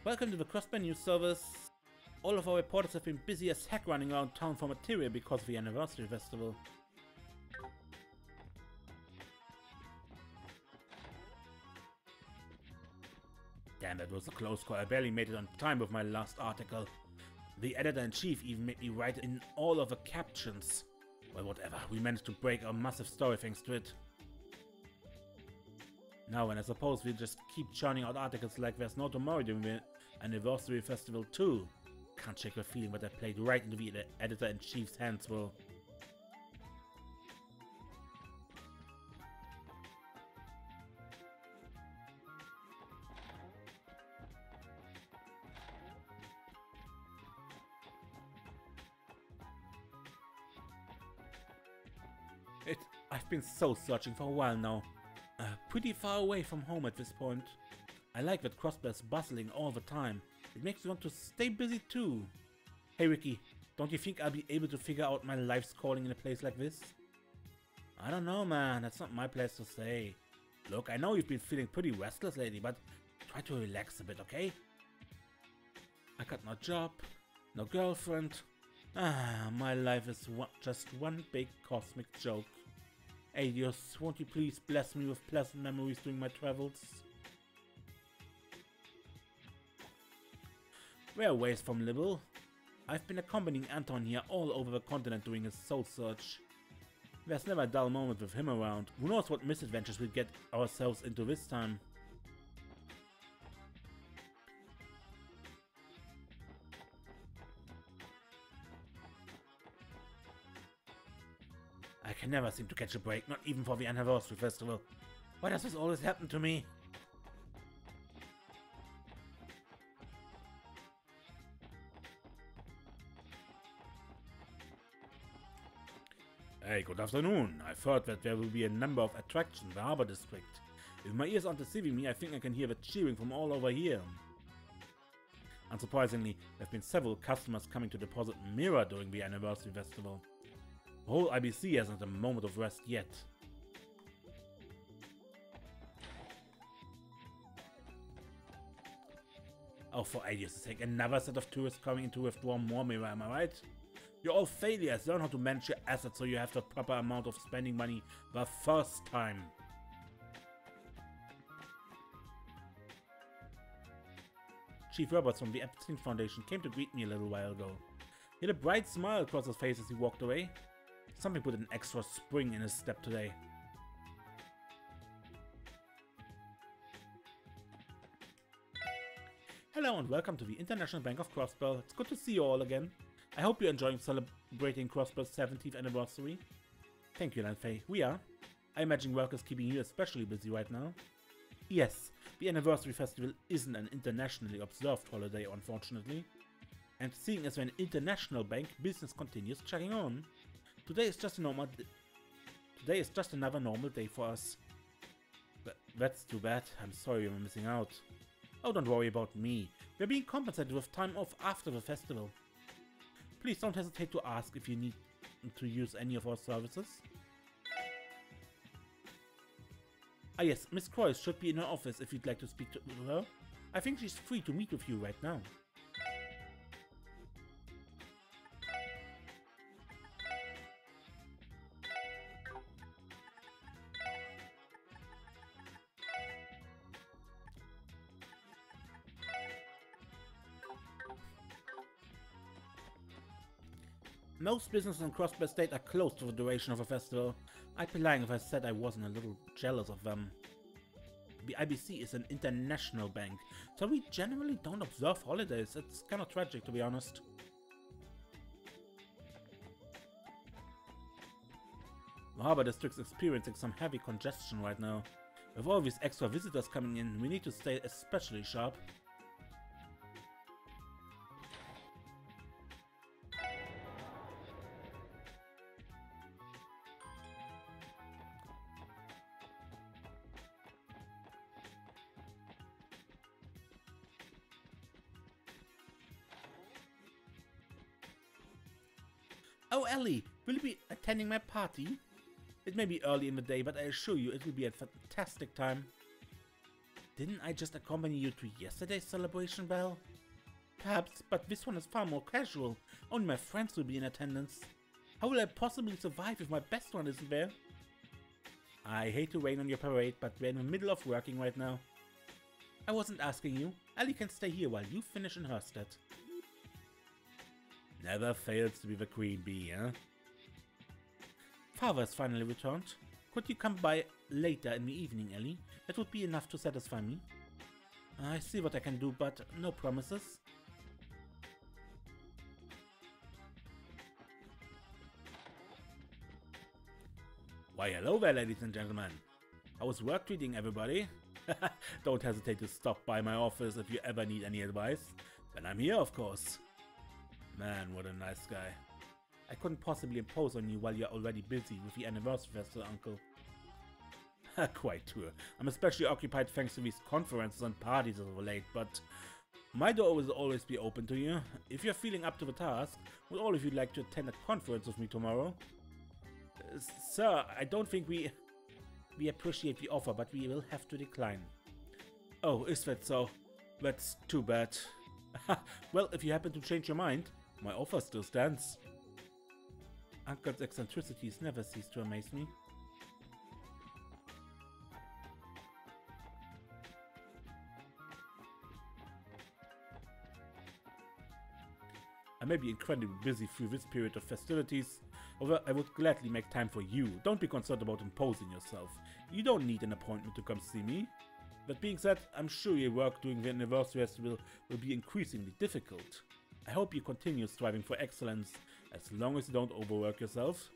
Welcome to the Crossbell News Service. All of our reporters have been busy as heck running around town for material because of the anniversary festival. Damn, that was a close call. I barely made it on time with my last article. The editor-in-chief even made me write in all of the captions. Well, whatever. We managed to break a massive story thanks to it. Now, and I suppose we'll just keep churning out articles like there's no tomorrow during the anniversary festival too. Can't shake the feeling that I played right into the editor-in-chief's hands, though. I've been soul searching for a while now. Pretty far away from home at this point. I like that Crossbell's bustling all the time. It makes me want to stay busy too. Hey Ricky, don't you think I'll be able to figure out my life's calling in a place like this? I don't know, man. That's not my place to say. Look, I know you've been feeling pretty restless lately, but try to relax a bit, okay? I got no job, no girlfriend. My life is just one big cosmic joke. Hey Dios, won't you please bless me with pleasant memories during my travels? We're a ways from Libel. I've been accompanying Anton here all over the continent doing his soul search. There's never a dull moment with him around. Who knows what misadventures we'll get ourselves into this time. I can never seem to catch a break, not even for the anniversary festival. Why does this always happen to me? Hey, good afternoon. I've heard that there will be a number of attractions in the harbor district. If my ears aren't deceiving me, I think I can hear the cheering from all over here. Unsurprisingly, there have been several customers coming to deposit mirror during the anniversary festival. The whole IBC hasn't a moment of rest yet. Oh, for ages sake, another set of tourists coming in to withdraw more mirror, am I right? You're all failures. Learn how to manage your assets so you have the proper amount of spending money the first time. Chief Roberts from the Epstein Foundation came to greet me a little while ago. He had a bright smile across his face as he walked away. Something put an extra spring in his step today. Hello and welcome to the International Bank of Crossbell. It's good to see you all again. I hope you're enjoying celebrating Crossbell's 70th anniversary. Thank you, Lanfei. We are. I imagine work is keeping you especially busy right now. Yes, the anniversary festival isn't an internationally observed holiday, unfortunately. And seeing as we're an international bank, business continues chugging on. Today is just another normal day for us. But that's too bad. I'm sorry you're missing out. Oh, don't worry about me. We're being compensated with time off after the festival. Please don't hesitate to ask if you need to use any of our services. Ah yes, Miss Croix should be in her office if you'd like to speak to her. I think she's free to meet with you right now. Most businesses in Crossbell State are closed for the duration of the festival. I'd be lying if I said I wasn't a little jealous of them. The IBC is an international bank, so we generally don't observe holidays. It's kind of tragic, to be honest. The harbor district's experiencing some heavy congestion right now. With all these extra visitors coming in, we need to stay especially sharp. Oh, Ellie, will you be attending my party? It may be early in the day, but I assure you it will be a fantastic time. Didn't I just accompany you to yesterday's celebration, Belle? Perhaps, but this one is far more casual. Only my friends will be in attendance. How will I possibly survive if my best one isn't there? I hate to rain on your parade, but we're in the middle of working right now. I wasn't asking you. Ellie can stay here while you finish in her stead. Never fails to be the queen bee, huh? Father has finally returned. Could you come by later in the evening, Ellie? That would be enough to satisfy me. I see what I can do, but no promises. Why hello there, ladies and gentlemen. How was work treating everybody? Don't hesitate to stop by my office if you ever need any advice. Then I'm here, of course. Man, what a nice guy. I couldn't possibly impose on you while you're already busy with the anniversary festival, Uncle. Quite true. I'm especially occupied thanks to these conferences and parties as of late, but my door will always be open to you. If you're feeling up to the task, would all of you like to attend a conference with me tomorrow? Sir, I don't think we appreciate the offer, but we will have to decline. Oh, is that so? That's too bad. Well, if you happen to change your mind, my offer still stands. Uncle's eccentricities never cease to amaze me. I may be incredibly busy through this period of festivities, although I would gladly make time for you. Don't be concerned about imposing yourself. You don't need an appointment to come see me. That being said, I'm sure your work during the anniversary festival will be increasingly difficult. I hope you continue striving for excellence, as long as you don't overwork yourself.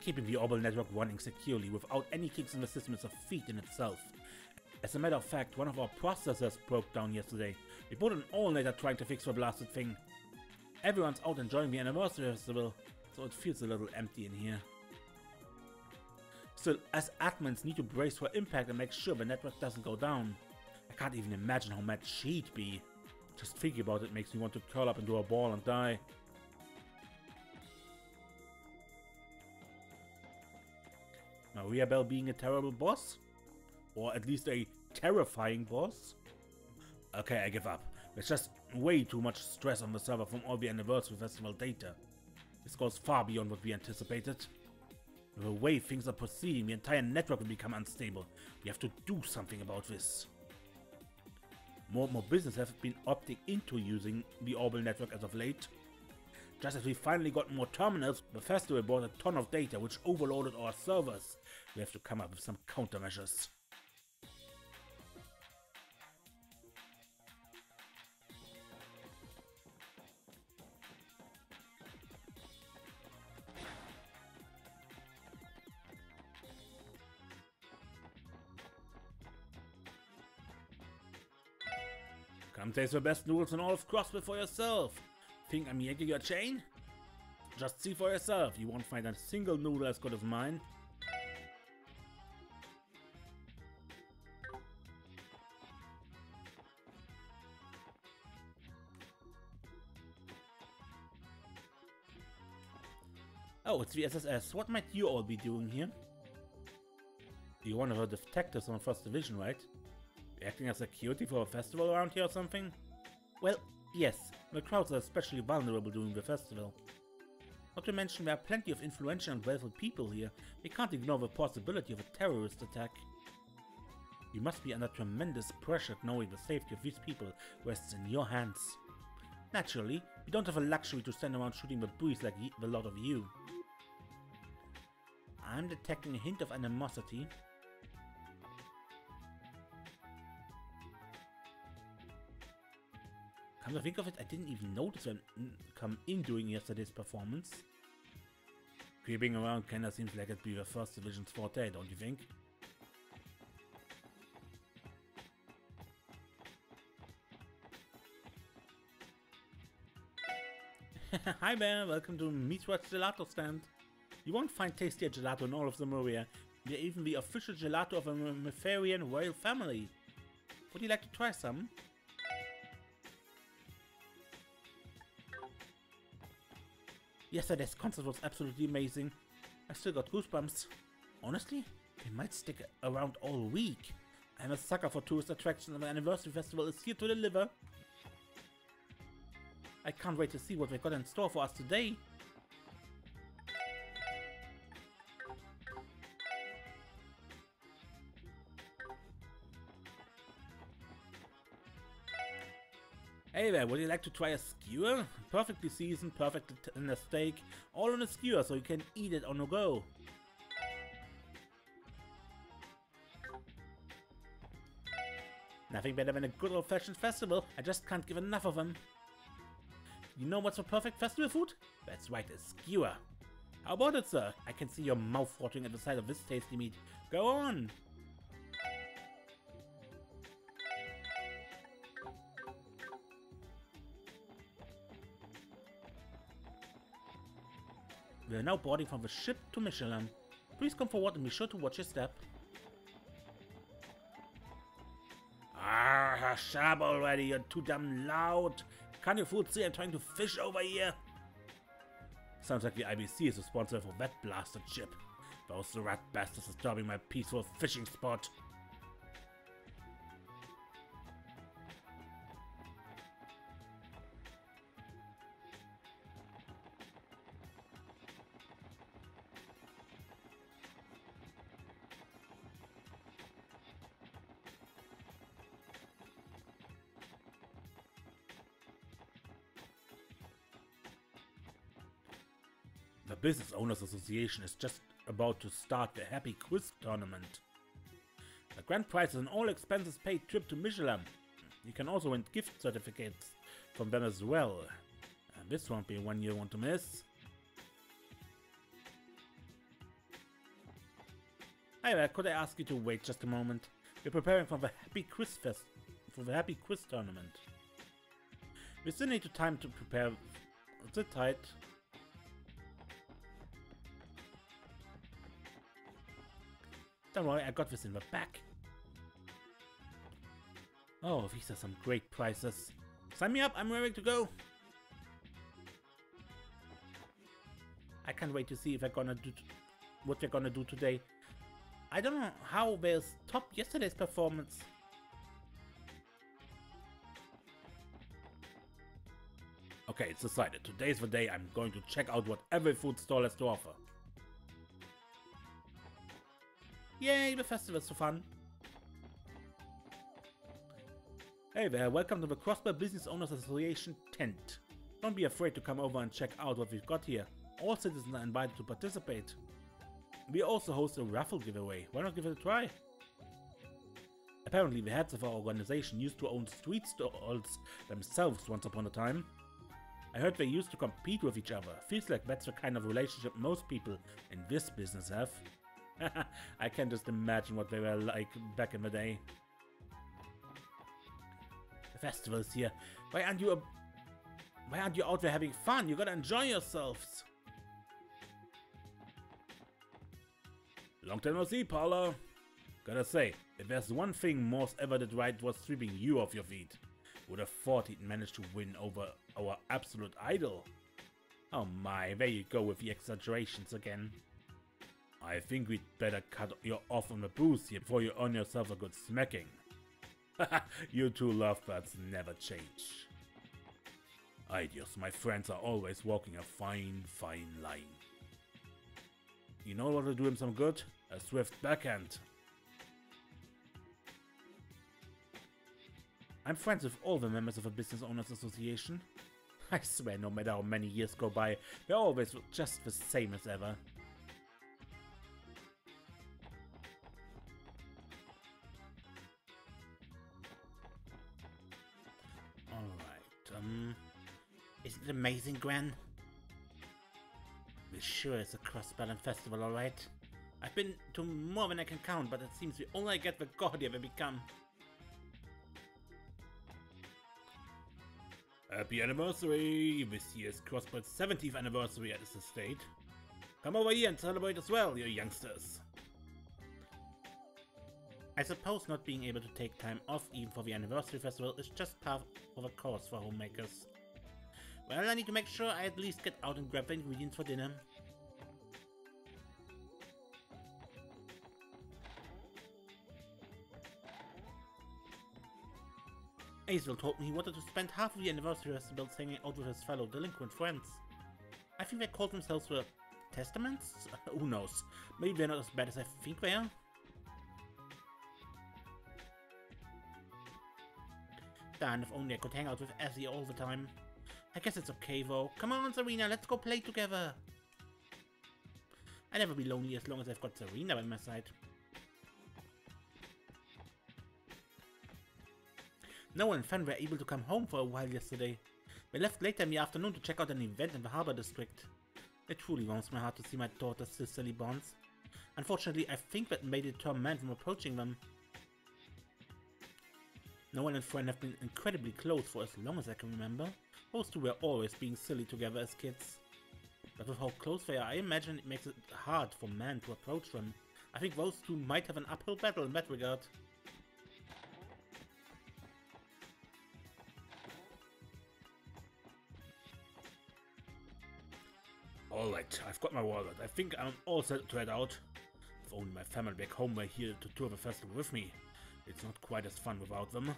Keeping the orbital network running securely without any kicks in the system is a feat in itself. As a matter of fact, one of our processors broke down yesterday. We put an all-nighter trying to fix the blasted thing. Everyone's out enjoying the anniversary festival, so it feels a little empty in here. Still, as admins need to brace for impact and make sure the network doesn't go down. I can't even imagine how mad she'd be. Just thinking about it makes me want to curl up into a ball and die. Maria Bell being a terrible boss? Or at least a terrifying boss? Okay, I give up. There's just way too much stress on the server from all the anniversary festival data. This goes far beyond what we anticipated. The way things are proceeding, the entire network will become unstable. We have to do something about this. More and more businesses have been opting into using the orbital network as of late. Just as we finally got more terminals, the festival brought a ton of data which overloaded our servers. We have to come up with some countermeasures. Come taste the best noodles in all of Crossbell for yourself. Think I'm yanking your chain? Just see for yourself, you won't find a single noodle as good as mine. Oh, it's the SSS. What might you all be doing here? You're one of the detectives on First Division, right? You're acting as security for a festival around here or something? Well, yes. The crowds are especially vulnerable during the festival. Not to mention there are plenty of influential and wealthy people here. We can't ignore the possibility of a terrorist attack. You must be under tremendous pressure knowing the safety of these people rests in your hands. Naturally, we don't have a luxury to stand around shooting the breeze like the lot of you. I'm detecting a hint of animosity. Come to think of it, I didn't even notice them come in during yesterday's performance. Creeping around kinda seems like it'd be the First Division's forte, don't you think? Hi there, welcome to Meatwatch Gelato Stand. You won't find tastier gelato in all of Zamuria. We're even the official gelato of a Mefarian royal family. Would you like to try some? Yesterday's concert was absolutely amazing. I still got goosebumps. Honestly, they might stick around all week. I'm a sucker for tourist attractions and the anniversary festival is here to deliver. I can't wait to see what they got in store for us today. Hey there, would you like to try a skewer? Perfectly seasoned, perfect in a steak, all on a skewer so you can eat it on the go. Nothing better than a good old-fashioned festival. I just can't give enough of them. You know what's a perfect festival food? That's right, a skewer. How about it, sir? I can see your mouth watering at the sight of this tasty meat. Go on! We are now boarding from the ship to Michelin. Please come forward and be sure to watch your step. Ah, shut up already, you're too damn loud. Can't you fools see I'm trying to fish over here? Sounds like the IBC is responsible for that blasted ship. Those rat bastards disturbing my peaceful fishing spot. The Business Owners Association is just about to start the Happy Quiz Tournament. The grand prize is an all-expenses paid trip to Michelin. You can also win gift certificates from them as well. And this won't be one you want to miss. Hey there, could I ask you to wait just a moment? We're preparing for the Happy Quiz Tournament. We still need time to prepare. Sit tight. Don't worry, I got this in the back. Oh, these are some great prizes. Sign me up, I'm ready to go. I can't wait to see if I'm gonna do what we're gonna do today. I don't know how they'll top yesterday's performance. Okay, it's decided. Today's the day I'm going to check out what every food stall has to offer. Yay, the festival's so fun. Hey there, welcome to the Crossbell Business Owners Association tent. Don't be afraid to come over and check out what we've got here. All citizens are invited to participate. We also host a raffle giveaway. Why not give it a try? Apparently the heads of our organization used to own street stalls themselves once upon a time. I heard they used to compete with each other. Feels like that's the kind of relationship most people in this business have. I can just imagine what they were like back in the day. The festival is here. Why aren't you out there having fun? You gotta enjoy yourselves. Long time no see, Paula. Gotta say, if there's one thing Morse ever did right, was sweeping you off your feet. Would have thought he'd managed to win over our absolute idol. Oh my, there you go with the exaggerations again. I think we'd better cut you off on the booze here before you earn yourself a good smacking. You two lovebirds never change. Ideas, my friends, are always walking a fine, fine line. You know what will do him some good? A swift backhand. I'm friends with all the members of the Business Owners Association. I swear, no matter how many years go by, they're always just the same as ever. Isn't it amazing, Gran? This sure is a Crossbell festival, alright. I've been to more than I can count, but it seems the older I get, the gaudier they become. Happy anniversary! This year's Crossbell's 70th anniversary at this estate. Come over here and celebrate as well, you youngsters. I suppose not being able to take time off even for the anniversary festival is just part of a course for homemakers. Well, I need to make sure I at least get out and grab the ingredients for dinner. Azel told me he wanted to spend half of the anniversary festival hanging out with his fellow delinquent friends. I think they called themselves the Testaments? Who knows? Maybe they're not as bad as I think they are. Darn, if only I could hang out with Essie all the time. I guess it's okay though. Come on, Serena, let's go play together. I'll never be lonely as long as I've got Serena by my side. Noah and Fan were able to come home for a while yesterday. They left later in the afternoon to check out an event in the harbor district. It truly warms my heart to see my daughter's sisterly bonds. Unfortunately, I think that may deter men from approaching them. Noah and Fran have been incredibly close for as long as I can remember. Those two were always being silly together as kids. But with how close they are, I imagine it makes it hard for men to approach them. I think those two might have an uphill battle in that regard. Alright, I've got my wallet. I think I'm all set to head out. If only my family back home were here to tour the festival with me. It's not quite as fun without them.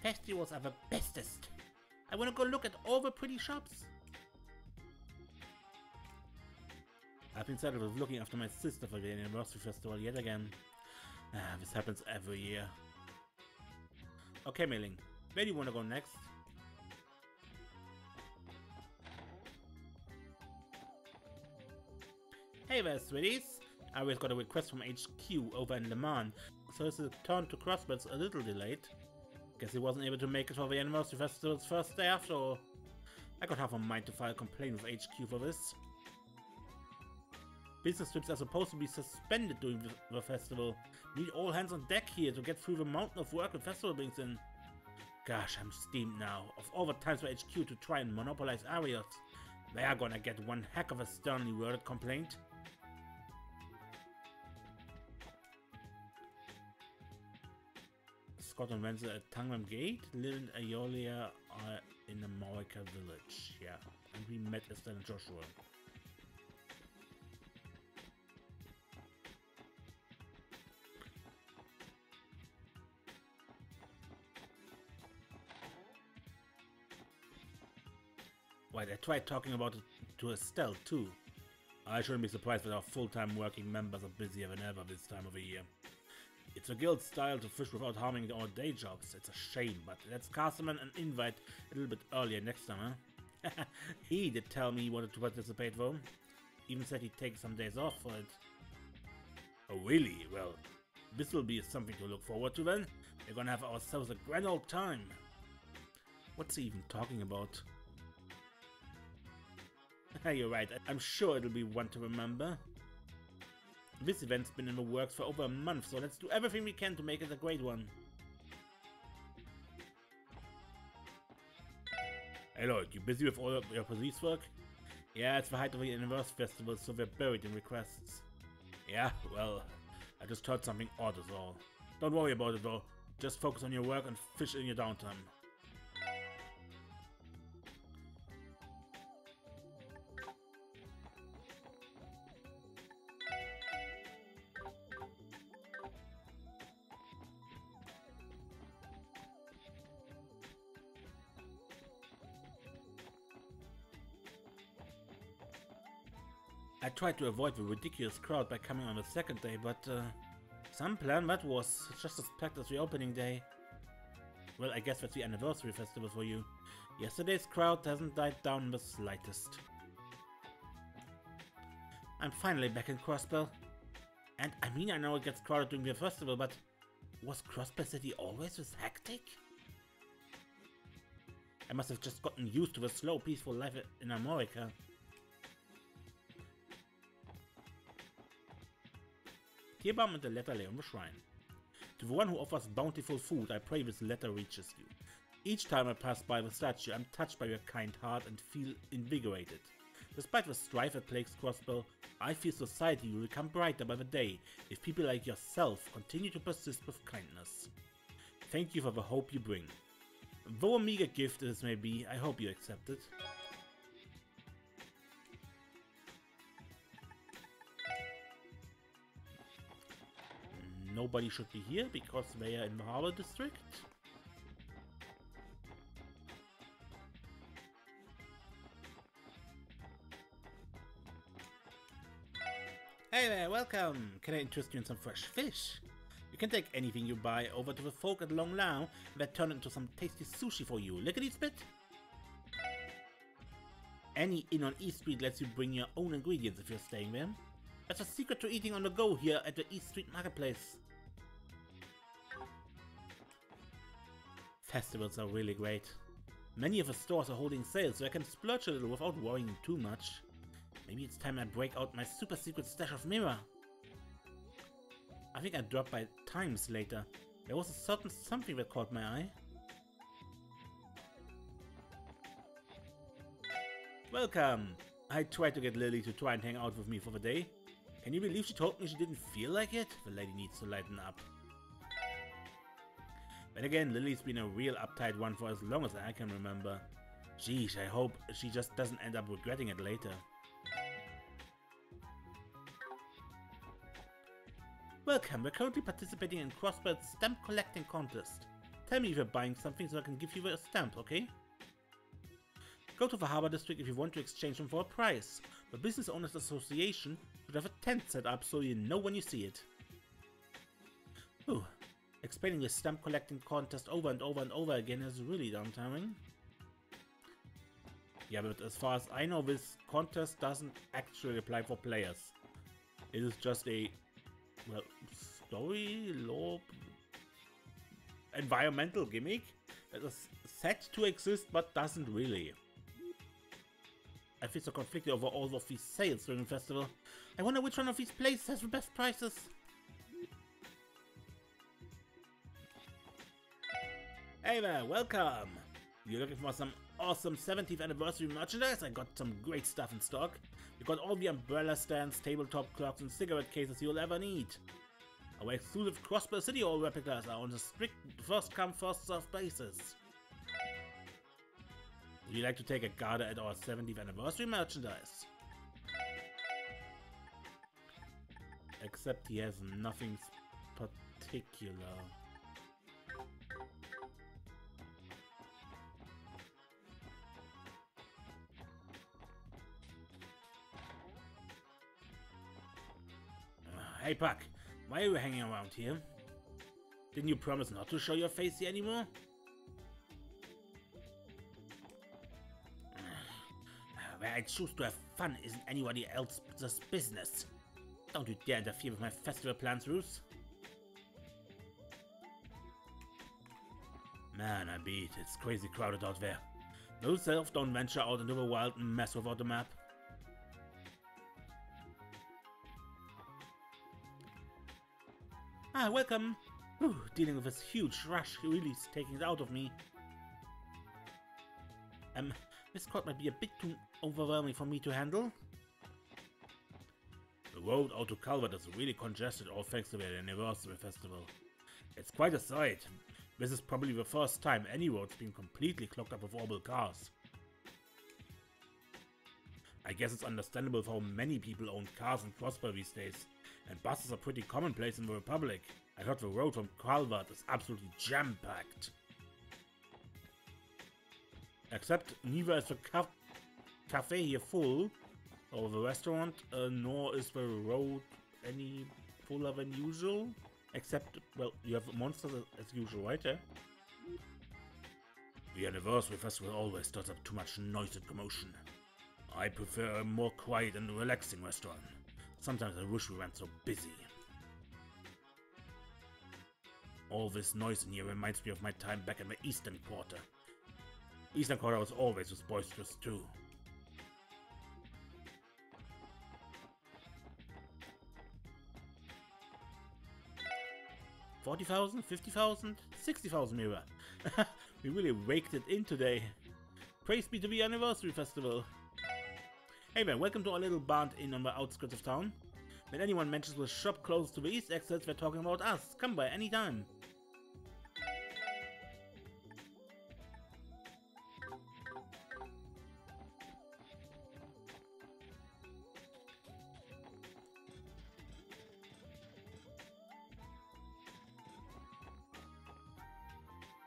Festivals are the bestest. I want to go look at all the pretty shops. I've been saddled with looking after my sister for the anniversary festival yet again. This happens every year. Okay, Mei-Ling, where do you want to go next? Hey there, sweeties! I always got a request from HQ over in Le Mans, so his return to Crossbell's a little delayed. Guess he wasn't able to make it for the anniversary festival's first day after all. I got half a mind to file a complaint with HQ for this. Business trips are supposed to be suspended during the festival. Need all hands on deck here to get through the mountain of work the festival brings in. Gosh, I'm steamed now. Of all the times for HQ to try and monopolize areas, they are gonna get one heck of a sternly worded complaint. Scott and Wenzel at Tangram Gate, Lil and Aeolia are in the Morika village. Yeah, and we met Estelle and Joshua. Wait, I tried talking about it to Estelle too. I shouldn't be surprised that our full-time working members are busier than ever this time of the year. It's a guild style to fish without harming our day jobs. It's a shame, but let's cast him an invite a little bit earlier next time, huh? He did tell me he wanted to participate though. Even said he'd take some days off for it. Oh really? Well, this will be something to look forward to then. We're gonna have ourselves a grand old time. What's he even talking about? You're right, I'm sure it'll be one to remember. This event's been in the works for over a month, so let's do everything we can to make it a great one. Hey Lloyd, you busy with all of your police work? Yeah, it's the height of the anniversary festival, so we're buried in requests. Yeah, well, I just heard something odd is all. Don't worry about it though, just focus on your work and fish in your downtime. I tried to avoid the ridiculous crowd by coming on the second day, but some plan that was just as packed as the opening day. Well, I guess that's the anniversary festival for you. Yesterday's crowd hasn't died down in the slightest. I'm finally back in Crossbell. And I mean, I know it gets crowded during the festival, but was Crossbell City always this hectic? I must have just gotten used to the slow, peaceful life in America. Tierbaum and the letter lay on the shrine. To the one who offers bountiful food, I pray this letter reaches you. Each time I pass by the statue, I'm touched by your kind heart and feel invigorated. Despite the strife that plagues Crossbell, I feel society will become brighter by the day if people like yourself continue to persist with kindness. Thank you for the hope you bring. Though a meager gift as may be, I hope you accept it. Nobody should be here because they are in the harbor district. Hey there, welcome! Can I interest you in some fresh fish? You can take anything you buy over to the folk at Long Lao and they turn it into some tasty sushi for you. Lickety-spit! Any inn on East Street lets you bring your own ingredients if you're staying there. That's a secret to eating on the go here at the East Street Marketplace. Festivals are really great. Many of the stores are holding sales, so I can splurge a little without worrying too much. Maybe it's time I break out my super secret stash of mirror. I think I dropped by times later. There was a certain something that caught my eye. Welcome! I tried to get Lily to try and hang out with me for the day. Can you believe she told me she didn't feel like it? The lady needs to lighten up. Then again, Lily's been a real uptight one for as long as I can remember. Geesh, I hope she just doesn't end up regretting it later. Welcome, we're currently participating in Crossbell's stamp collecting contest. Tell me if you're buying something so I can give you a stamp, okay? Go to the Harbor District if you want to exchange them for a price. The Business Owners Association should have a tent set up so you know when you see it. Ooh, explaining the stamp collecting contest over and over and over again is really downtiring. Yeah, but as far as I know, this contest doesn't actually apply for players. It is just a, well, story, lore, environmental gimmick that is set to exist but doesn't really. I feel so conflicted over all of these sales during the festival. I wonder which one of these places has the best prices. Hey there, welcome! You're looking for some awesome 70th anniversary merchandise? I got some great stuff in stock. We got all the umbrella stands, tabletop clocks and cigarette cases you'll ever need. Our exclusive Crossbell City Hall replicas are on a strict first come first served basis. Would you like to take a gander at our 70th anniversary merchandise? Except he has nothing particular. Hey Puck, why are you hanging around here? Didn't you promise not to show your face here anymore? Where I choose to have fun isn't anybody else's business. Don't you dare interfere with my festival plans, Ruth. Man, I beat. It's crazy crowded out there. Those elves don't venture out into the wild and mess without a map. Ah, welcome! Whew, dealing with this huge rush really is taking it out of me. This crowd might be a bit too overwhelming for me to handle. The road out to Calvert is really congested, all thanks to the anniversary festival. It's quite a sight. This is probably the first time any road's been completely clogged up with orbital cars. I guess it's understandable how many people own cars in Crossbell these days, and buses are pretty commonplace in the Republic. I heard the road from Calvert is absolutely jam-packed. Except neither is the cafe here full, or the restaurant, nor is the road any fuller than usual. Except, well, you have monsters as usual, right? Yeah? The anniversary festival always stirs up too much noise and commotion. I prefer a more quiet and relaxing restaurant. Sometimes I wish we weren't so busy. All this noise in here reminds me of my time back in the Eastern Quarter. Eastern Quarter was always as boisterous too. 40,000, 50,000, 60,000 Mira. We really raked it in today. Praise be to the anniversary festival. Hey man, welcome to our little barn inn on the outskirts of town. When anyone mentions the shop close to the east exits, they're talking about us. Come by anytime.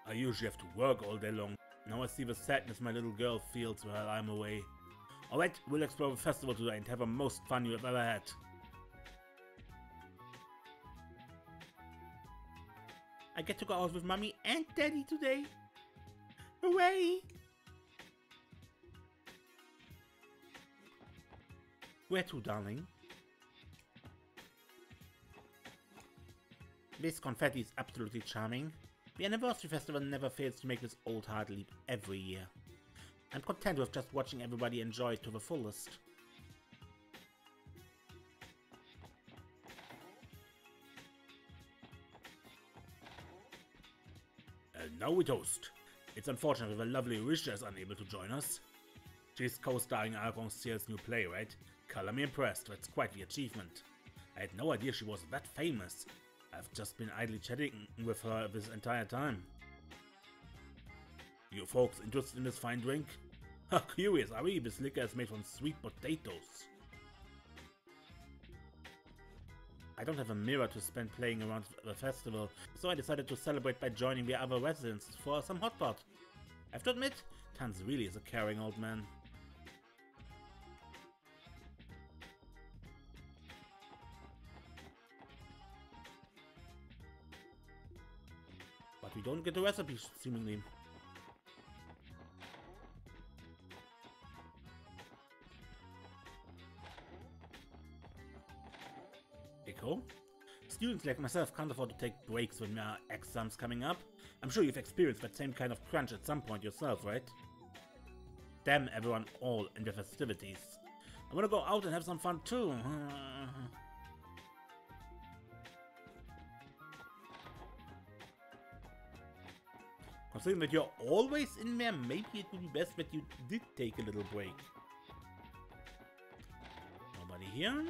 I usually have to work all day long. Now I see the sadness my little girl feels while I'm away. Alright, we'll explore the festival today and have the most fun you've ever had. I get to go out with mommy and daddy today. Hooray! Where to, darling? This confetti is absolutely charming. The anniversary festival never fails to make this old heart leap every year. I'm content with just watching everybody enjoy it to the fullest. And now we toast. It's unfortunate that the lovely Risha is unable to join us. She's co-starring Argon's new play, right? Color me impressed, that's quite the achievement. I had no idea she was that famous. I've just been idly chatting with her this entire time. You folks interested in this fine drink? How curious are we? This liquor is made from sweet potatoes. I don't have a mirror to spend playing around the festival, so I decided to celebrate by joining the other residents for some hot pot. I have to admit, Tanz really is a caring old man. But we don't get the recipe, seemingly. Echo? Students like myself can't afford to take breaks when there are exams coming up. I'm sure you've experienced that same kind of crunch at some point yourself, right? Damn everyone all in the festivities. I wanna go out and have some fun too. Considering that you're always in there, maybe it would be best that you did take a little break. Nobody here.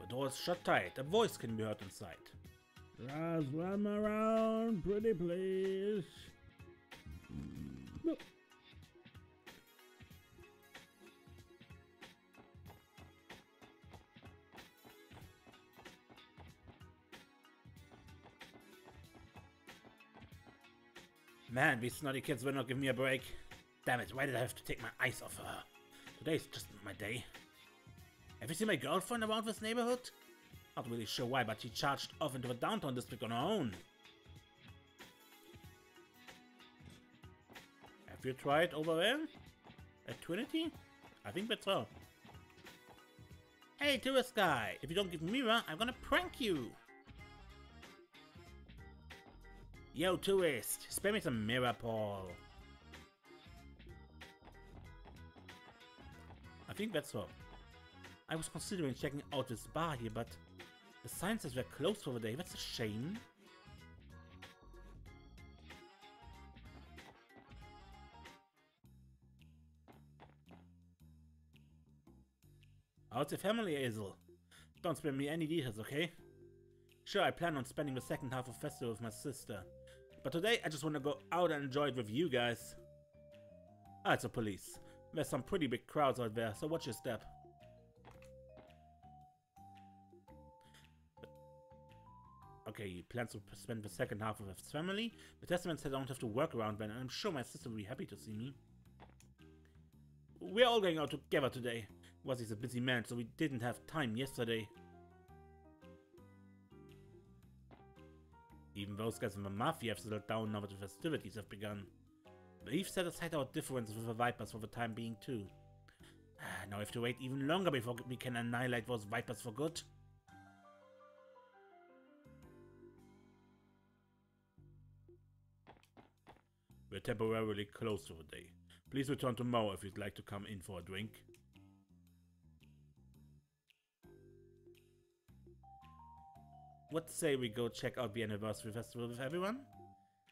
The door is shut tight. A voice can be heard inside. Just run around, pretty please. No. Man, these snotty kids will not give me a break. Damn it, why did I have to take my eyes off her? Today's just my day. Have you seen my girlfriend around this neighborhood? Not really sure why, but she charged off into the downtown district on her own. Have you tried over there? At Trinity? I think that's her. Hey, tourist guy! If you don't give me Mira, I'm gonna prank you! Yo, tourist! Spare me some Mira, Paul. I think that's her. I was considering checking out this bar here, but the sign says we're closed for the day. That's a shame. How's your family, Hazel? Don't spare me any details, okay? Sure, I plan on spending the second half of festival with my sister. But today, I just want to go out and enjoy it with you guys. Ah, it's the police. There's some pretty big crowds out there, so watch your step. Okay, he plans to spend the second half with his family. The testament said I don't have to work around then, and I'm sure my sister will be happy to see me. We're all going out together today. He's a busy man, so we didn't have time yesterday. Even those guys in the Mafia have settled down now that the festivities have begun. We've set aside our differences with the Vipers for the time being too. Now we have to wait even longer before we can annihilate those Vipers for good. We're temporarily closed for the day. Please return tomorrow if you'd like to come in for a drink. what say we go check out the anniversary festival with everyone?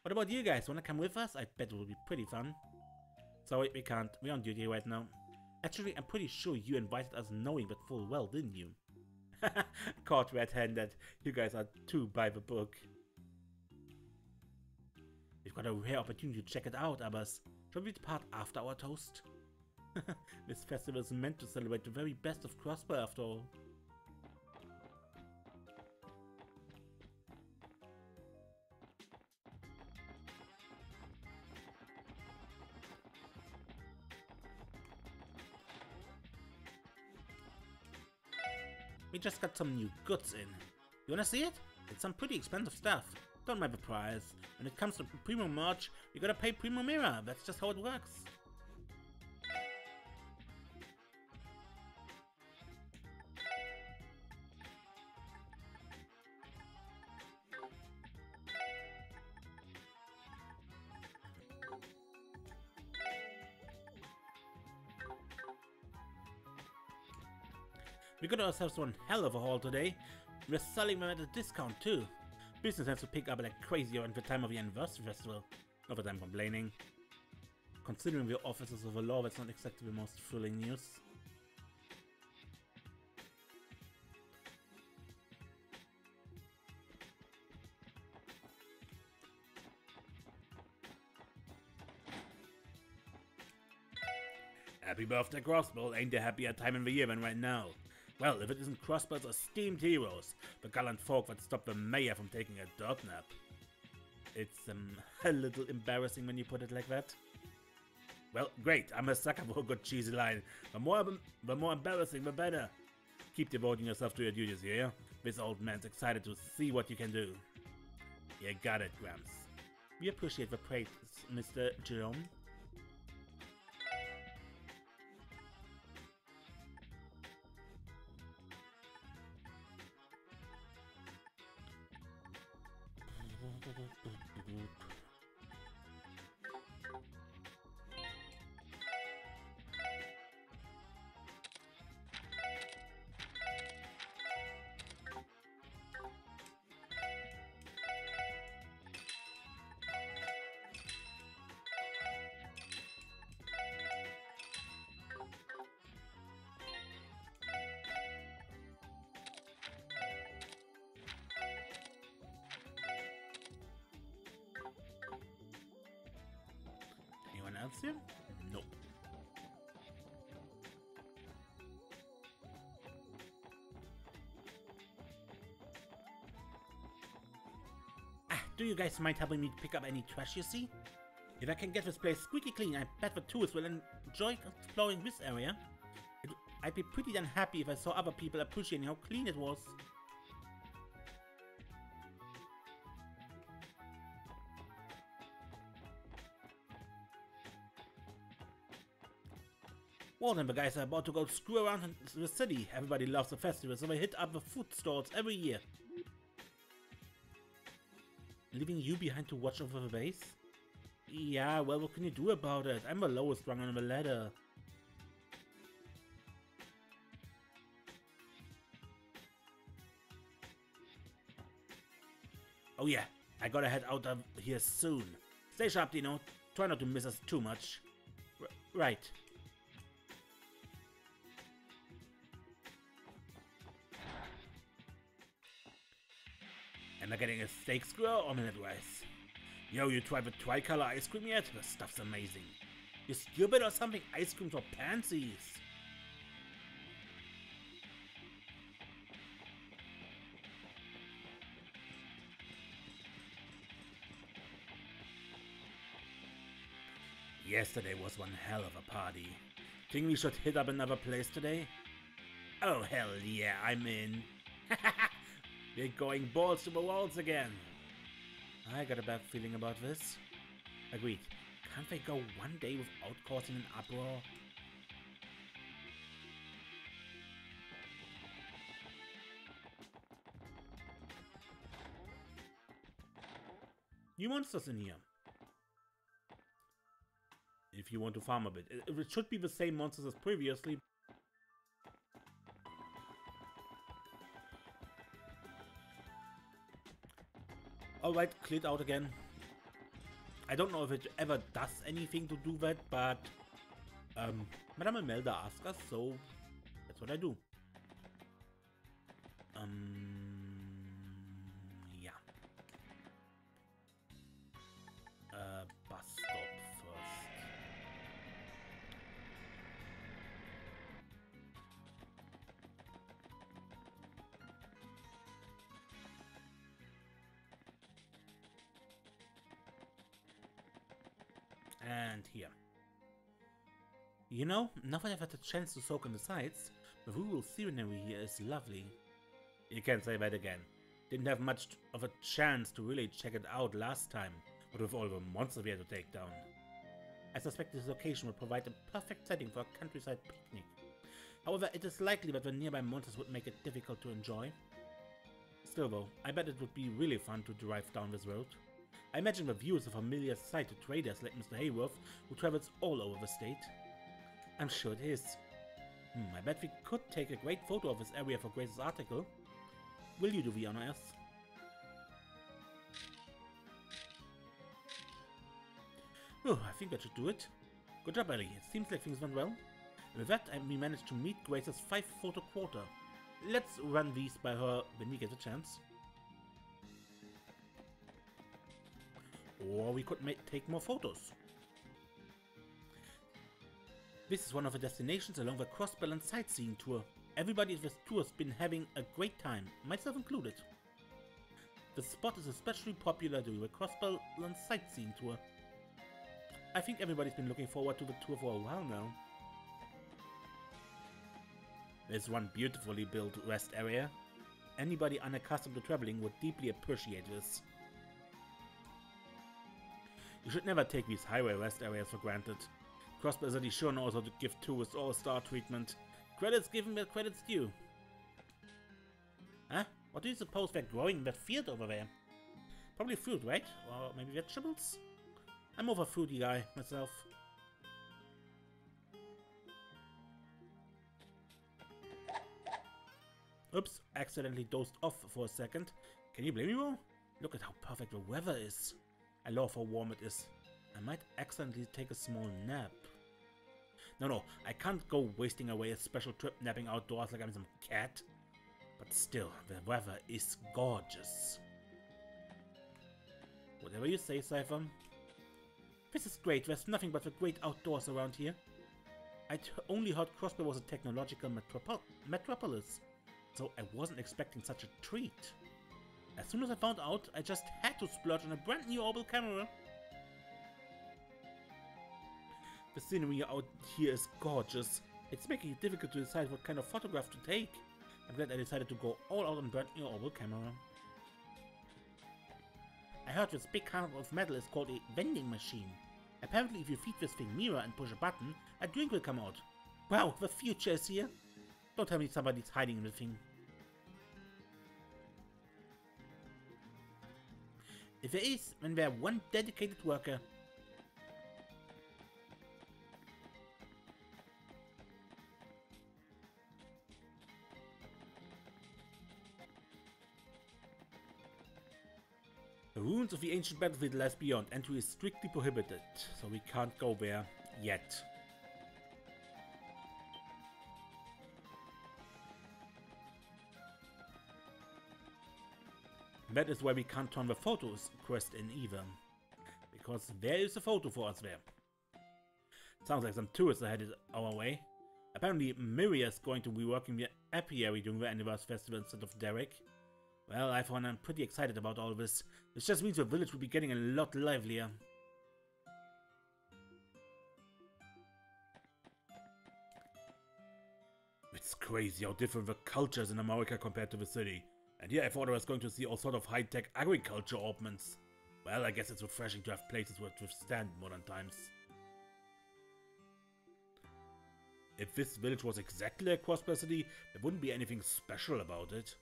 What about you guys? Wanna come with us? I bet it will be pretty fun. Sorry, we can't. We're on duty right now. Actually, I'm pretty sure you invited us knowing that full well, didn't you? Caught red-handed. You guys are too by the book. We've got a rare opportunity to check it out, Abbas. Shall we depart after our toast? This festival is meant to celebrate the very best of Crossbell after all. We just got some new goods in. You wanna see it? It's some pretty expensive stuff. Don't mind the price. When it comes to Primo merch, you gotta pay Primo Mira. That's just how it works. We got ourselves one hell of a haul today. We're selling them at a discount too. Business has to pick up like crazy around the time of the anniversary festival. Not that I'm complaining. Considering the officers of the law, that's not exactly the most thrilling news. Happy birthday, Crossbell. Ain't there happier time in the year than right now? Well, if it isn't Crossbell's esteemed heroes, the gallant folk that stopped the mayor from taking a dirt nap. It's a little embarrassing when you put it like that. Well, great, I'm a sucker for a good cheesy line. The more embarrassing, the better. Keep devoting yourself to your duties here. This old man's excited to see what you can do. You got it, Gramps. We appreciate the praise, Mr. Jerome. Anyone else here? Nope. Do you guys mind helping me pick up any trash you see? If I can get this place squeaky clean, I bet the tourists will enjoy exploring this area. I'd be pretty damn happy if I saw other people appreciating how clean it was. Well then, the guys are about to go screw around in the city. Everybody loves the festival, so they hit up the food stalls every year. Leaving you behind to watch over the base? Yeah, well, what can you do about it? I'm the lowest rung on the ladder. Oh yeah, I gotta head out of here soon. Stay sharp, Dino. Try not to miss us too much. Right. Am I getting a steak skewer or minute rice? Yo, you tried the tricolor ice cream yet? The stuff's amazing. You stupid or something? Ice cream for pansies. Yesterday was one hell of a party. Think we should hit up another place today? Oh hell yeah, I'm in. We're going balls to the walls again. I got a bad feeling about this. Agreed. Can't they go one day without causing an uproar? New monsters in here. If you want to farm a bit. It should be the same monsters as previously. Alright, cleared out again. I don't know if it ever does anything to do that, but Madame Imelda asked us, so that's what I do. Yeah. Bus stop first. And here. You know, now that I've had a chance to soak in the sights, the rural scenery here is lovely. You can't say that again. Didn't have much of a chance to really check it out last time, but with all the monsters we had to take down. I suspect this location would provide a perfect setting for a countryside picnic. However, it is likely that the nearby monsters would make it difficult to enjoy. Still though, I bet it would be really fun to drive down this road. I imagine the view is a familiar sight to traders like Mr. Hayworth, who travels all over the state. I'm sure it is. I bet we could take a great photo of this area for Grace's article. Will you do the honors? Oh, I think that should do it. Good job, Ellie. It seems like things went well. With that, we managed to meet Grace's 5-photo quota. Let's run these by her when we get a chance. Or we could take more photos. This is one of the destinations along the Crossbell sightseeing tour. Everybody at this tour has been having a great time, myself included. The spot is especially popular during the Crossbell sightseeing tour. I think everybody's been looking forward to the tour for a while now. There's one beautifully built rest area. Anybody unaccustomed to traveling would deeply appreciate this. You should never take these highway rest areas for granted. Crossbell City sure knows how to give tourists all-star treatment. Credits given where credits due. Huh? What do you suppose they're growing in that field over there? Probably fruit, right? Or maybe vegetables? I'm more of a fruity guy myself. Oops, accidentally dozed off for a second. Can you blame me, bro? Look at how perfect the weather is. I love how warm it is. I might accidentally take a small nap. No, I can't go wasting away a special trip napping outdoors like I'm some cat. But still, the weather is gorgeous. Whatever you say, Cypher. This is great, there's nothing but the great outdoors around here. I'd only heard Crossbell was a technological metropolis, so I wasn't expecting such a treat. As soon as I found out, I just had to splurge on a brand new orbital camera. The scenery out here is gorgeous. It's making it difficult to decide what kind of photograph to take. I'm glad I decided to go all out on brand new orbital camera. I heard this big hunk of metal is called a vending machine. Apparently if you feed this thing mirror and push a button, a drink will come out. Wow, the future is here. Don't tell me somebody's hiding in the thing. If there is, then we're one dedicated worker. The ruins of the ancient battlefield lies beyond. Entry is strictly prohibited, so we can't go there yet. That is why we can't turn the photos quest in either, because there is a photo for us there. Sounds like some tourists are headed our way. Apparently Miria is going to be working the apiary during the Anniversary Festival instead of Derek. Well, I for one am pretty excited about all this. This just means the village will be getting a lot livelier. It's crazy how different the culture is in America compared to the city. And here I thought I was going to see all sort of high-tech agriculture openings. Well, I guess it's refreshing to have places that withstand modern times. If this village was exactly like Crossbell City, there wouldn't be anything special about it.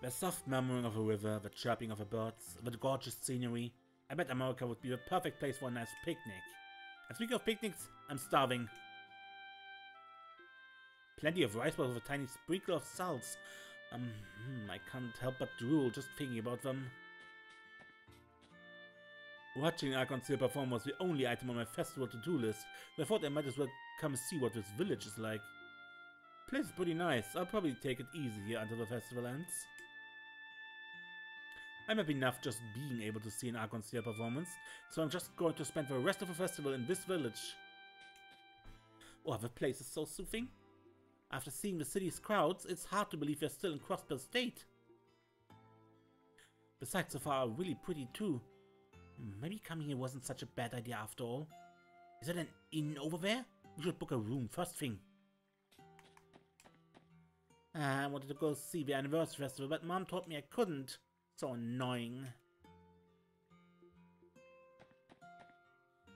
The soft murmuring of a river, the chirping of the birds, the gorgeous scenery. I bet America would be the perfect place for a nice picnic. And speaking of picnics, I'm starving. Plenty of rice balls with a tiny sprinkle of salts. I can't help but drool just thinking about them. Watching Archon-Seal perform was the only item on my festival to-do list, so I thought I might as well come see what this village is like. The place is pretty nice. I'll probably take it easy here until the festival ends. I'm happy enough just being able to see an Archon-Seal performance, so I'm just going to spend the rest of the festival in this village. Oh, the place is so soothing. After seeing the city's crowds, it's hard to believe we're still in Crossbell State. The sights so far are really pretty too. Maybe coming here wasn't such a bad idea after all. Is there an inn over there? We should book a room first thing. I wanted to go see the anniversary festival, but Mom told me I couldn't. So annoying.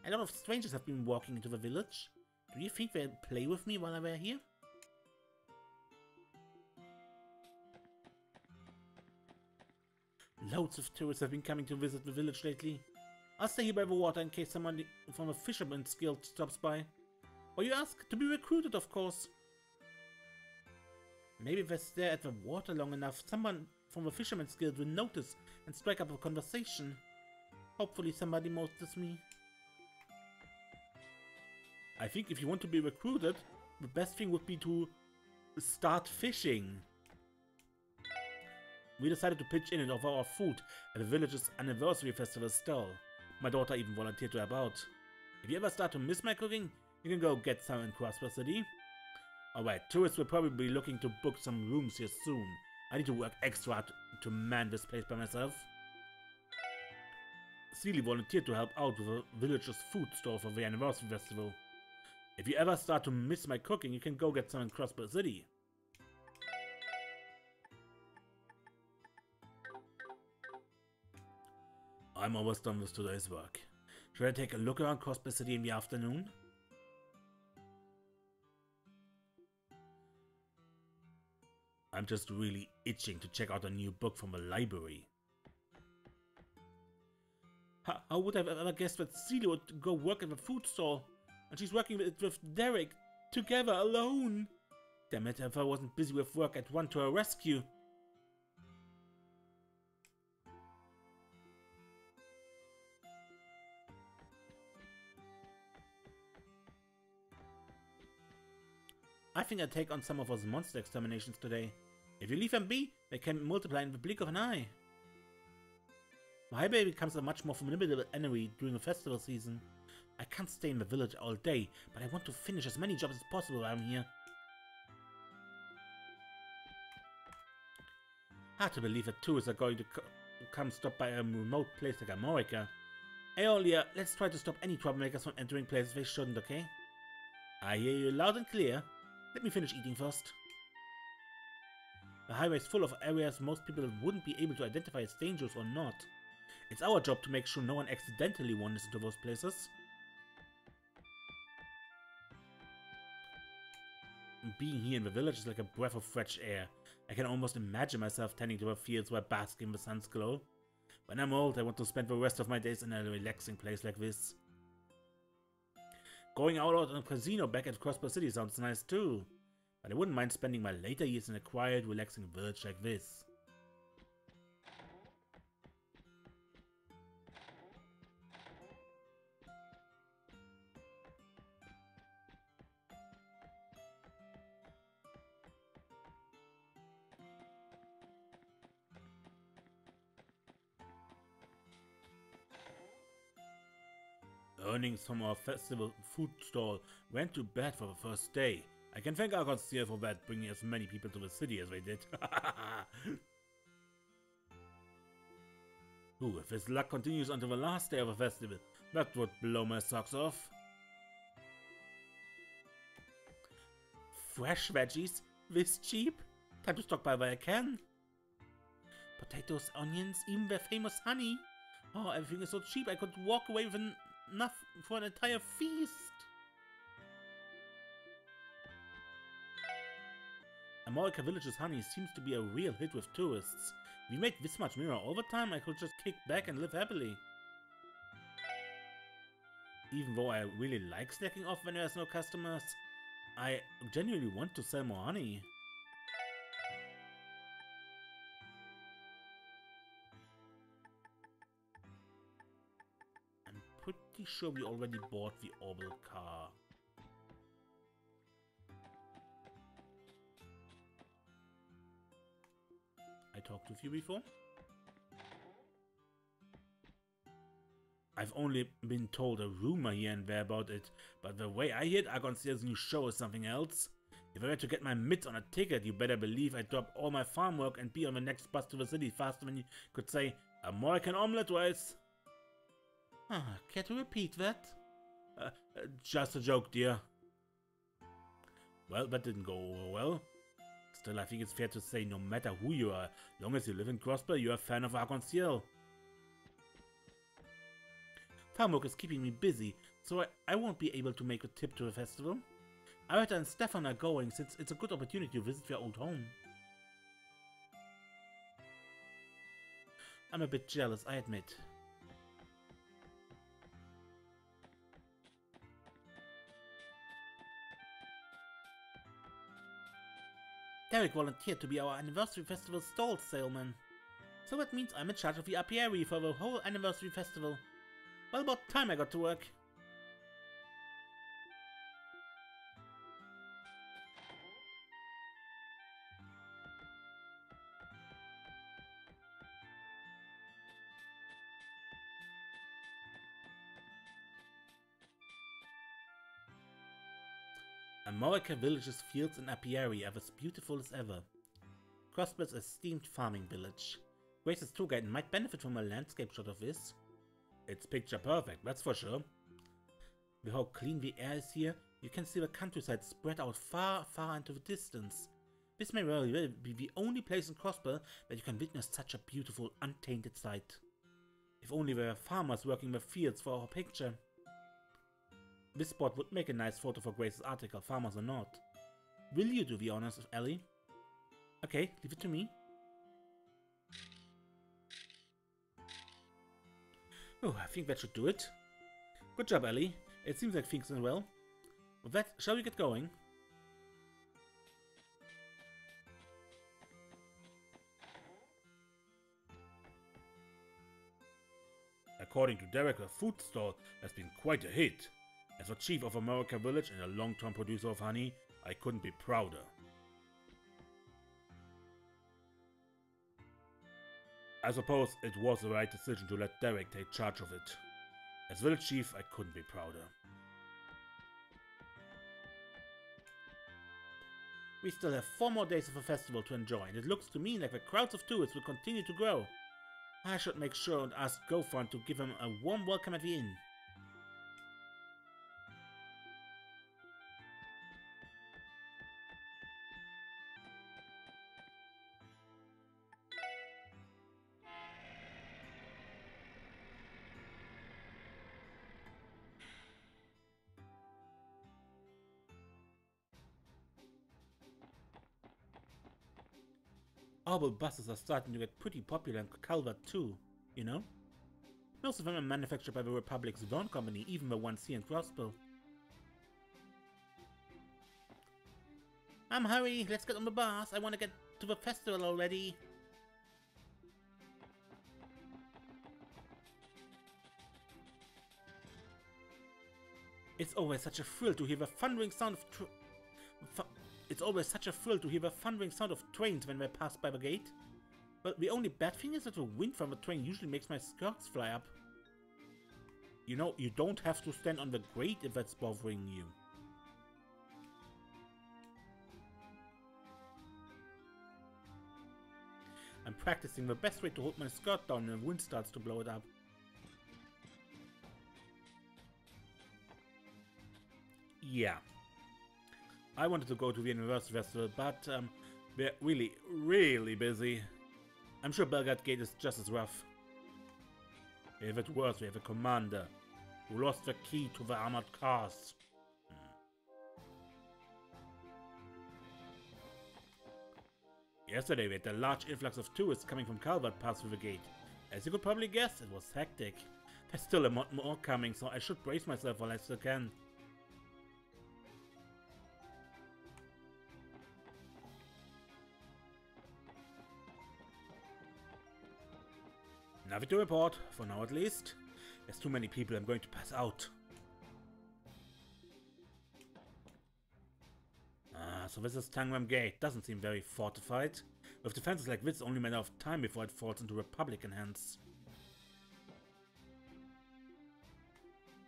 A lot of strangers have been walking into the village. Do you think they'll play with me while I were here? Loads of tourists have been coming to visit the village lately. I'll stay here by the water in case someone from a fisherman's guild stops by. Or you ask to be recruited, of course. Maybe if I stare at the water long enough, someone from the fisherman's guild will notice and strike up a conversation. Hopefully somebody notices me. I think if you want to be recruited, the best thing would be to start fishing. We decided to pitch in and offer our food at the village's anniversary festival stall. My daughter even volunteered to help out. If you ever start to miss my cooking, you can go get some in Crossbell City. Alright, tourists will probably be looking to book some rooms here soon. I need to work extra hard to man this place by myself. Seely volunteered to help out with the village's food store for the anniversary festival. If you ever start to miss my cooking, you can go get some in Crossbell City. I'm almost done with today's work. Should I take a look around Crossbell City in the afternoon? I'm just really itching to check out a new book from the library. How would I have ever guessed that Celia would go work at the food stall? And she's working with Derek, together, alone. Damn it, if I wasn't busy with work, I'd run to her rescue. I think I'll take on some of those monster exterminations today. If you leave them be, they can multiply in the blink of an eye. My highway becomes a much more formidable enemy during the festival season. I can't stay in the village all day, but I want to finish as many jobs as possible around here. Hard to believe that tourists are going to come stop by a remote place like America. Aeolia, let's try to stop any troublemakers from entering places they shouldn't, okay? I hear you loud and clear. Let me finish eating first. The highway is full of areas most people wouldn't be able to identify as dangerous or not. It's our job to make sure no one accidentally wanders into those places. Being here in the village is like a breath of fresh air. I can almost imagine myself tending to the fields where bask in the sun's glow. When I'm old, I want to spend the rest of my days in a relaxing place like this. Going out on a casino back at Crossbell City sounds nice too, but I wouldn't mind spending my later years in a quiet, relaxing village like this. Earnings from our festival food stall went to bad for the first day. I can thank Archon-Seal for that, bringing as many people to the city as they did. Ooh, if his luck continues until the last day of the festival, that would blow my socks off. Fresh veggies? This cheap? Time to stock by where I can. Potatoes, onions, even their famous honey. Oh, everything is so cheap I could walk away with enough for an entire feast. America Village's honey seems to be a real hit with tourists. If we made this much mirror all the time, I could just kick back and live happily. even though I really like slacking off when there's no customers, I genuinely want to sell more honey. I'm pretty sure we already bought the orbital car. I talked with you before? I've only been told a rumor here and there about it, but the way I hear it, Occurences' new show is something else. If I were to get my mitts on a ticket, you better believe I'd drop all my farm work and be on the next bus to the city faster than you could say American omelette rice. Care to repeat that? Just a joke, dear. Well, that didn't go over well. Still, I think it's fair to say no matter who you are, long as you live in Crossbell, you're a fan of Occurences. Farm work is keeping me busy, so I won't be able to make a trip to the festival. Arata and Stefan are going, since it's a good opportunity to visit their old home. I'm a bit jealous, I admit. Derek volunteered to be our anniversary festival stall salesman. So that means I'm in charge of the apiary for the whole anniversary festival. Well, about time I got to work. America Village's fields and apiary are as beautiful as ever. Crossbell's esteemed farming village. Grace's tour guide might benefit from a landscape shot of this. It's picture perfect, that's for sure. With how clean the air is here, you can see the countryside spread out far, far into the distance. This may well be the only place in Crossbell that you can witness such a beautiful, untainted sight. If only there were farmers working the fields for our picture. This spot would make a nice photo for Grace's article, farmers or not. Will you do the honors, Ellie? Okay, leave it to me. Oh, I think that should do it. Good job, Ellie. It seems like things went well. With that, shall we get going? According to Derek, the food stall has been quite a hit. As the chief of America Village and a long-term producer of honey, I couldn't be prouder. I suppose it was the right decision to let Derek take charge of it. As village chief, I couldn't be prouder. We still have 4 more days of the festival to enjoy, and it looks to me like the crowds of tourists will continue to grow. I should make sure and ask GoFund to give them a warm welcome at the inn. Orbital buses are starting to get pretty popular in Calvert too, you know? Most of them are manufactured by the Republic's Vaughn company, even the ones here in Crossbell. Hurry, let's get on the bus, I want to get to the festival already. It's always such a thrill to hear the thundering sound of trains when they pass by the gate. But the only bad thing is that the wind from the train usually makes my skirts fly up. You know, you don't have to stand on the grate if that's bothering you. I'm practicing the best way to hold my skirt down when the wind starts to blow it up. Yeah. I wanted to go to the Anniversary Festival, but we're really, really busy. I'm sure Bellguard Gate is just as rough. If it worse, we have a commander who lost the key to the armored cars. Yesterday we had a large influx of tourists coming from Calvert past through the gate. As you could probably guess, it was hectic. There's still a lot more coming, so I should brace myself while I still can. Nothing to report, for now at least. There's too many people, I'm going to pass out. So this is Bellguard Gate. Doesn't seem very fortified. With defenses like this, it's only a matter of time before it falls into Republican hands.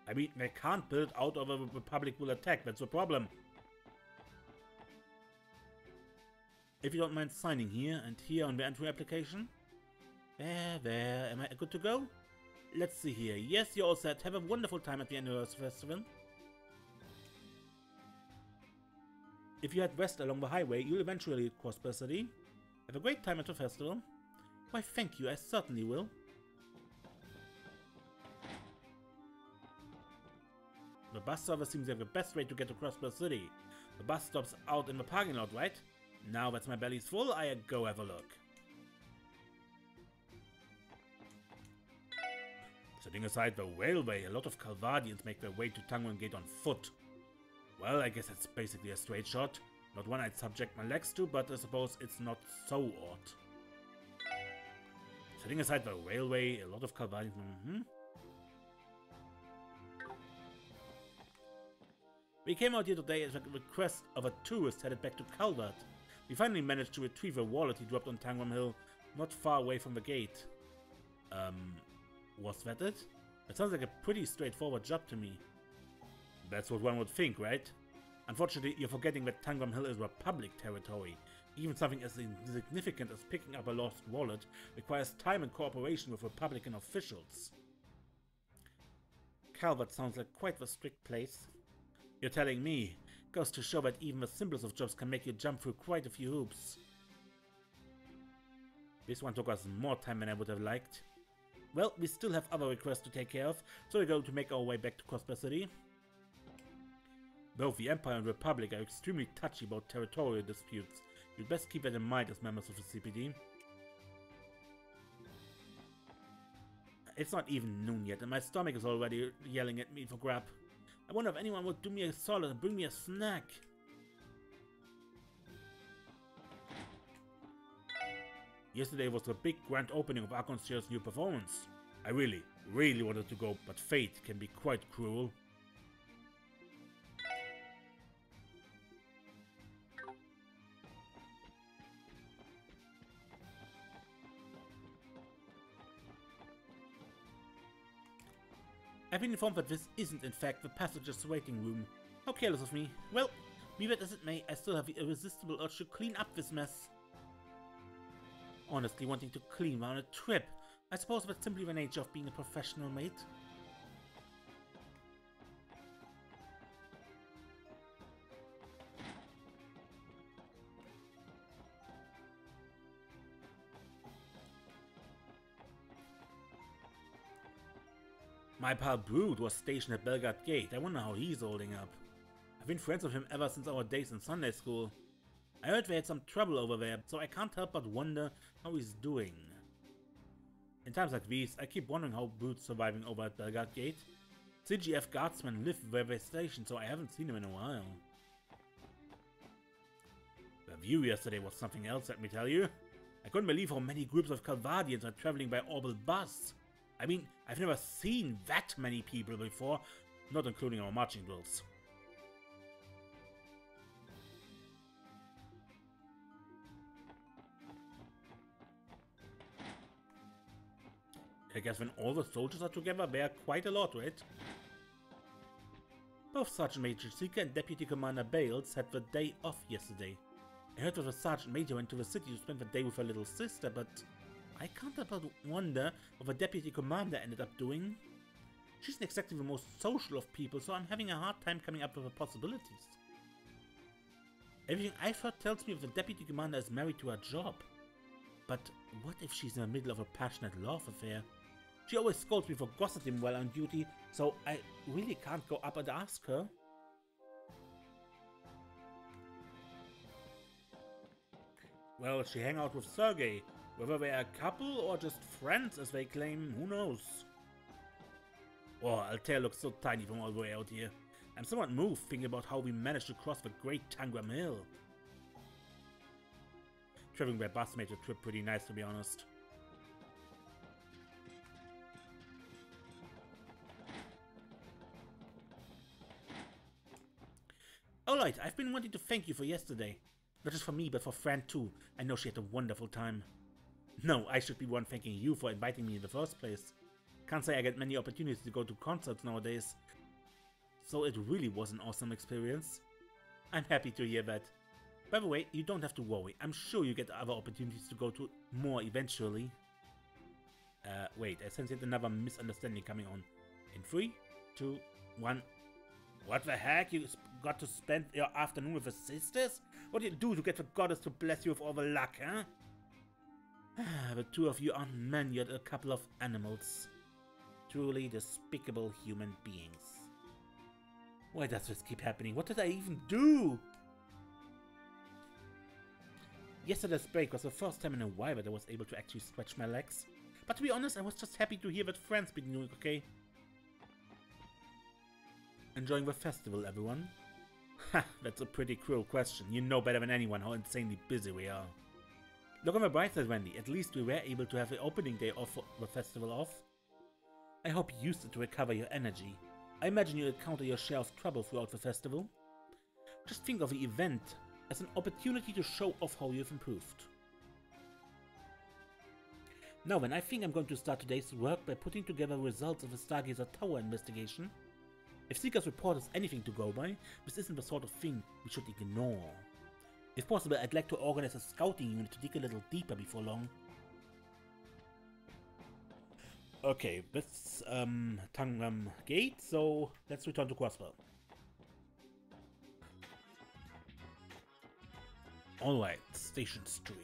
I mean, they can't build out of a Republic will attack, that's the problem. If you don't mind signing here and here on the entry application. There, am I good to go? Let's see here. Yes, you're all set. Have a wonderful time at the Anniversary Festival. If you head west along the highway, you'll eventually cross Crossbell City. Have a great time at the festival. Why, thank you, I certainly will. The bus service seems to have the best way to get to Crossbell City. The bus stops out in the parking lot, right? Now that my belly's full, I go have a look. Setting aside the railway, a lot of Calvardians make their way to Bellguard Gate on foot. Well, I guess it's basically a straight shot. Not one I'd subject my legs to, but I suppose it's not so odd. Setting aside the railway, a lot of Calvardians... We came out here today at the request of a tourist headed back to Calvert. We finally managed to retrieve a wallet he dropped on Tangram Hill, not far away from the gate. Was that it? That sounds like a pretty straightforward job to me. That's what one would think, right? Unfortunately, you're forgetting that Tangram Hill is Republic territory. Even something as insignificant as picking up a lost wallet requires time and cooperation with Republican officials. Calvert sounds like quite the strict place. You're telling me. Goes to show that even the simplest of jobs can make you jump through quite a few hoops. This one took us more time than I would have liked. Well, we still have other requests to take care of, so we're going to make our way back to Crossbell City. Both the Empire and Republic are extremely touchy about territorial disputes. You'd best keep that in mind as members of the CPD. It's not even noon yet, and my stomach is already yelling at me for grab. I wonder if anyone would do me a solid and bring me a snack. Yesterday was the big grand opening of Archon's new performance. I really wanted to go, but fate can be quite cruel. I've been informed that this isn't in fact the passengers' waiting room. How careless of me. Well, be that as it may, I still have the irresistible urge to clean up this mess. Honestly, wanting to clean on a trip. I suppose that's simply the nature of being a professional mate. My pal Brood was stationed at Bellguard Gate. I wonder how he's holding up. I've been friends with him ever since our days in Sunday school. I heard they had some trouble over there, so I can't help but wonder how he's doing. In times like these, I keep wondering how Brood's surviving over at Bellguard Gate. CGF guardsmen live where they're stationed, so I haven't seen him in a while. The view yesterday was something else, let me tell you. I couldn't believe how many groups of Calvardians are traveling by orbital bus. I mean, I've never seen that many people before, not including our marching drills. I guess when all the soldiers are together, they are quite a lot, right? Both Sergeant Major Seeker and Deputy Commander Bales had the day off yesterday. I heard that the Sergeant Major went to the city to spend the day with her little sister, but I can't help but wonder what the Deputy Commander ended up doing. She isn't exactly the most social of people, so I'm having a hard time coming up with the possibilities. Everything I've heard tells me that the Deputy Commander is married to her job. But what if she's in the middle of a passionate love affair? She always scolds me for gossiping while on duty, so I really can't go up and ask her. Well, she hang out with Sergei. Whether they are a couple or just friends as they claim, who knows? Oh, Altair looks so tiny from all the way out here. I'm somewhat moved thinking about how we managed to cross the Great Tangram Hill. Traveling by bus made the trip pretty nice, to be honest. Alright, I've been wanting to thank you for yesterday. Not just for me, but for Fran too. I know she had a wonderful time. No, I should be one thanking you for inviting me in the first place. Can't say I get many opportunities to go to concerts nowadays. So it really was an awesome experience. I'm happy to hear that. By the way, you don't have to worry. I'm sure you get other opportunities to go to more eventually. Wait, I sense yet another misunderstanding coming on. In 3, 2, 1. What the heck? You got to spend your afternoon with the sisters? What do you do to get the goddess to bless you with all the luck, huh? The two of you aren't men, yet a couple of animals. Truly despicable human beings. Why does this keep happening? What did I even do? Yesterday's break was the first time in a while that I was able to actually stretch my legs. But to be honest, I was just happy to hear that Fran's been doing okay. Enjoying the festival, everyone? Ha, that's a pretty cruel question. You know better than anyone how insanely busy we are. Look on the bright side, Wendy. At least we were able to have the opening day of the festival off. I hope you used it to recover your energy. I imagine you encounter your share of trouble throughout the festival. Just think of the event as an opportunity to show off how you've improved. Now then, I think I'm going to start today's work by putting together results of the Stargazer Tower investigation. If Seeker's report is anything to go by, this isn't the sort of thing we should ignore. If possible, I'd like to organize a scouting unit to dig a little deeper before long. Okay, that's Tangram Gate, so let's return to Crossbell. Alright, Station Street.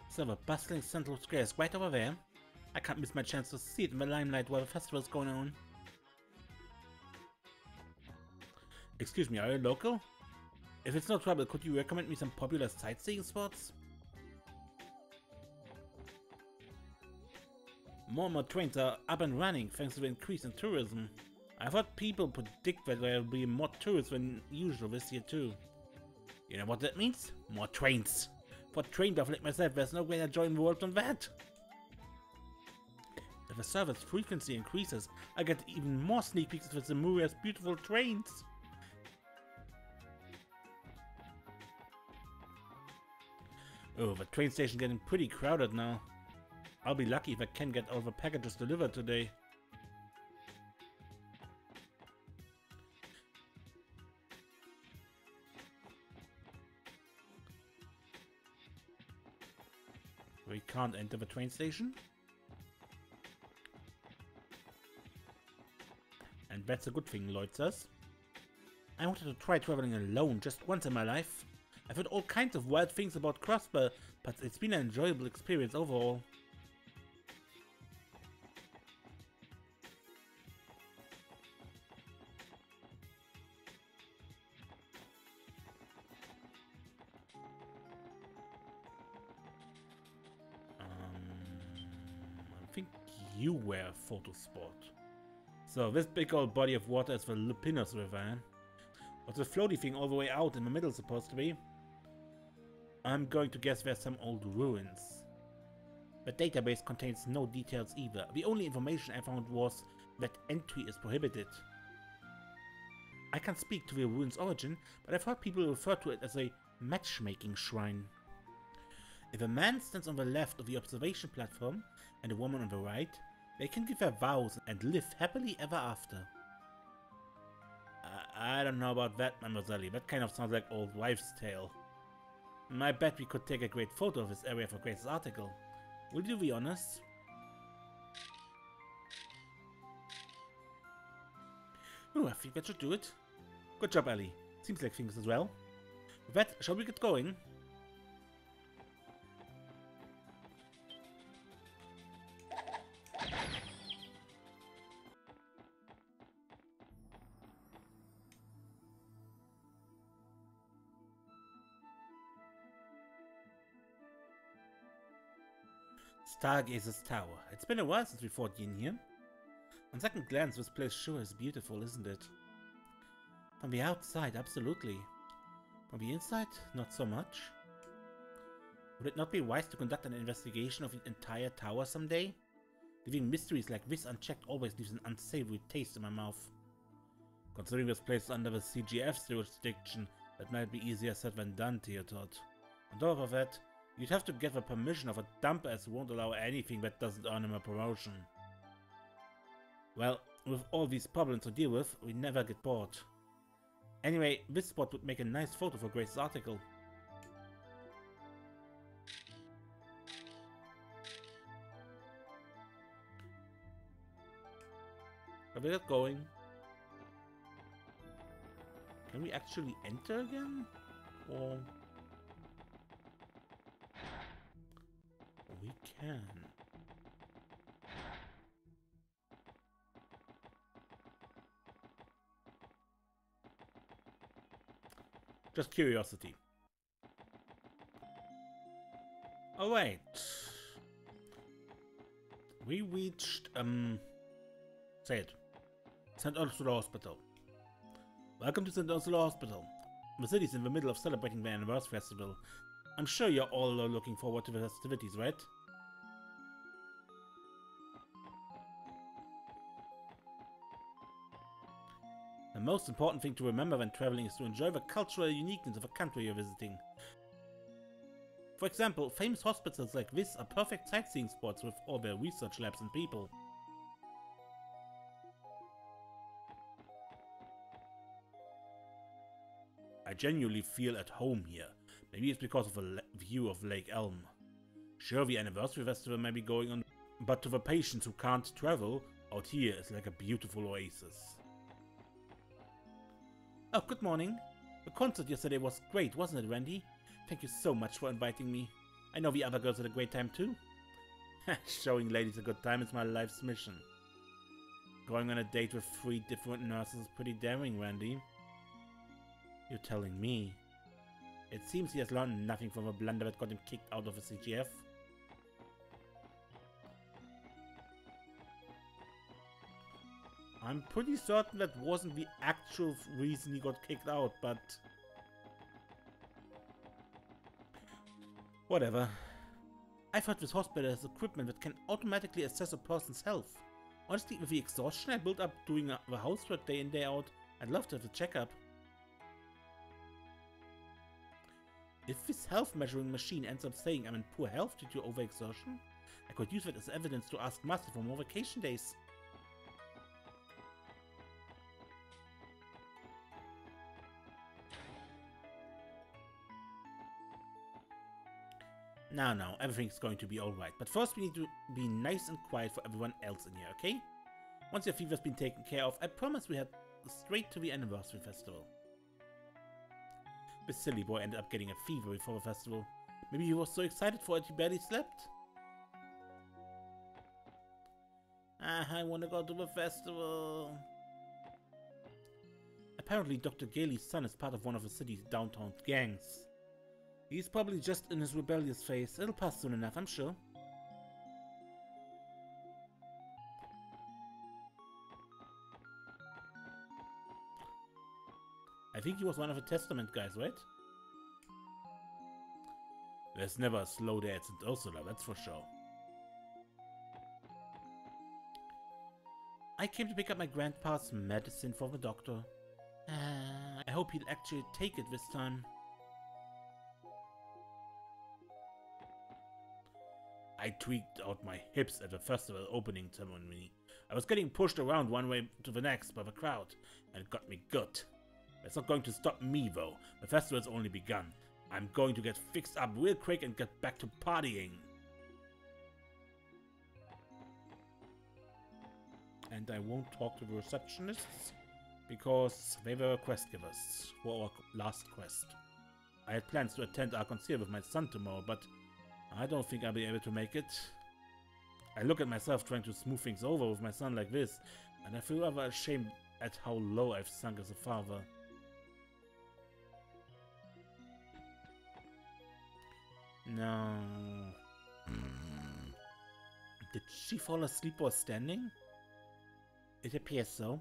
So the bustling central square is right over there. I can't miss my chance to see it in the limelight while the festival is going on. Excuse me, are you local? If it's no trouble, could you recommend me some popular sightseeing spots? More and more trains are up and running thanks to the increase in tourism. I've heard people predict that there will be more tourists than usual this year too. You know what that means? More trains. For a train buff like myself, there's no greater joy in the world than that. If the service frequency increases, I get even more sneak peeks of Zemuria's beautiful trains. Oh, the train station getting pretty crowded now. I'll be lucky if I can get all the packages delivered today. We can't enter the train station. And that's a good thing, Lloyd says. I wanted to try traveling alone just once in my life. I've heard all kinds of wild things about Crossbell, but it's been an enjoyable experience overall. I think you were a photo spot. So this big old body of water is the Lupinos River, eh? What's the floaty thing all the way out in the middle supposed to be? I'm going to guess there's some old ruins. The database contains no details either. The only information I found was that entry is prohibited. I can't speak to the ruin's origin, but I've heard people refer to it as a matchmaking shrine. If a man stands on the left of the observation platform and a woman on the right, they can give their vows and live happily ever after. I don't know about that, Mademoiselle. That kind of sounds like old wives' tale. I bet we could take a great photo of this area for Grace's article. Will you be honest? Oh, I think that should do it. Good job, Ellie. Seems like things as well. With that, shall we get going? Stargazer's Tower. It's been a while since we fought in here. On second glance, this place sure is beautiful, isn't it? From the outside, absolutely. From the inside, not so much. Would it not be wise to conduct an investigation of the entire tower someday? Leaving mysteries like this unchecked always leaves an unsavory taste in my mouth. Considering this place is under the CGF's jurisdiction, that might be easier said than done, Theodot. On top of that, you'd have to get the permission of a dumper as won't allow anything that doesn't earn him a promotion. Well, with all these problems to deal with, we never get bored. Anyway, this spot would make a nice photo for Grace's article. Are we get going? Can we actually enter again? Or... we can. Just curiosity. Oh wait. We reached, say it. St. Ursula Hospital. Welcome to St. Ursula Hospital. The city's in the middle of celebrating the anniversary festival. I'm sure you're all looking forward to the festivities, right? The most important thing to remember when traveling is to enjoy the cultural uniqueness of a country you're visiting. For example, famous hospitals like this are perfect sightseeing spots with all their research labs and people. I genuinely feel at home here. Maybe it's because of the view of Lake Elm. Sure, the anniversary festival may be going on, but to the patients who can't travel, out here is like a beautiful oasis. Oh, good morning. The concert yesterday was great, wasn't it, Randy? Thank you so much for inviting me. I know the other girls had a great time too. Showing ladies a good time is my life's mission. Going on a date with 3 different nurses is pretty daring, Randy. You're telling me. It seems he has learned nothing from a blunder that got him kicked out of the CGF. I'm pretty certain that wasn't the actual reason he got kicked out, but... whatever. I've heard this hospital has equipment that can automatically assess a person's health. Honestly, with the exhaustion I built up doing the housework day in day out, I'd love to have a checkup. If this health measuring machine ends up saying I'm in poor health due to overexertion, I could use that as evidence to ask Master for more vacation days. Now, everything's going to be alright, but first we need to be nice and quiet for everyone else in here, okay? Once your fever's been taken care of, I promise we head straight to the anniversary festival. This silly boy ended up getting a fever before the festival. Maybe he was so excited for it he barely slept? I want to go to the festival. Apparently Dr. Gailey's son is part of one of the city's downtown gangs. He's probably just in his rebellious phase. It'll pass soon enough, I'm sure. I think he was one of the Testament guys, right? There's never a slow day at St. Ursula, that's for sure. I came to pick up my grandpa's medicine for the doctor. I hope he'll actually take it this time. I tweaked out my hips at the festival opening ceremony. I was getting pushed around one way to the next by the crowd, and it got me good. That's not going to stop me though. The festival's only begun. I'm going to get fixed up real quick and get back to partying. And I won't talk to the receptionists, because they were quest givers for our last quest. I had plans to attend Archon with my son tomorrow, but I don't think I'll be able to make it. I look at myself trying to smooth things over with my son like this, and I feel rather ashamed at how low I've sunk as a father. No. Did she fall asleep while standing? It appears so.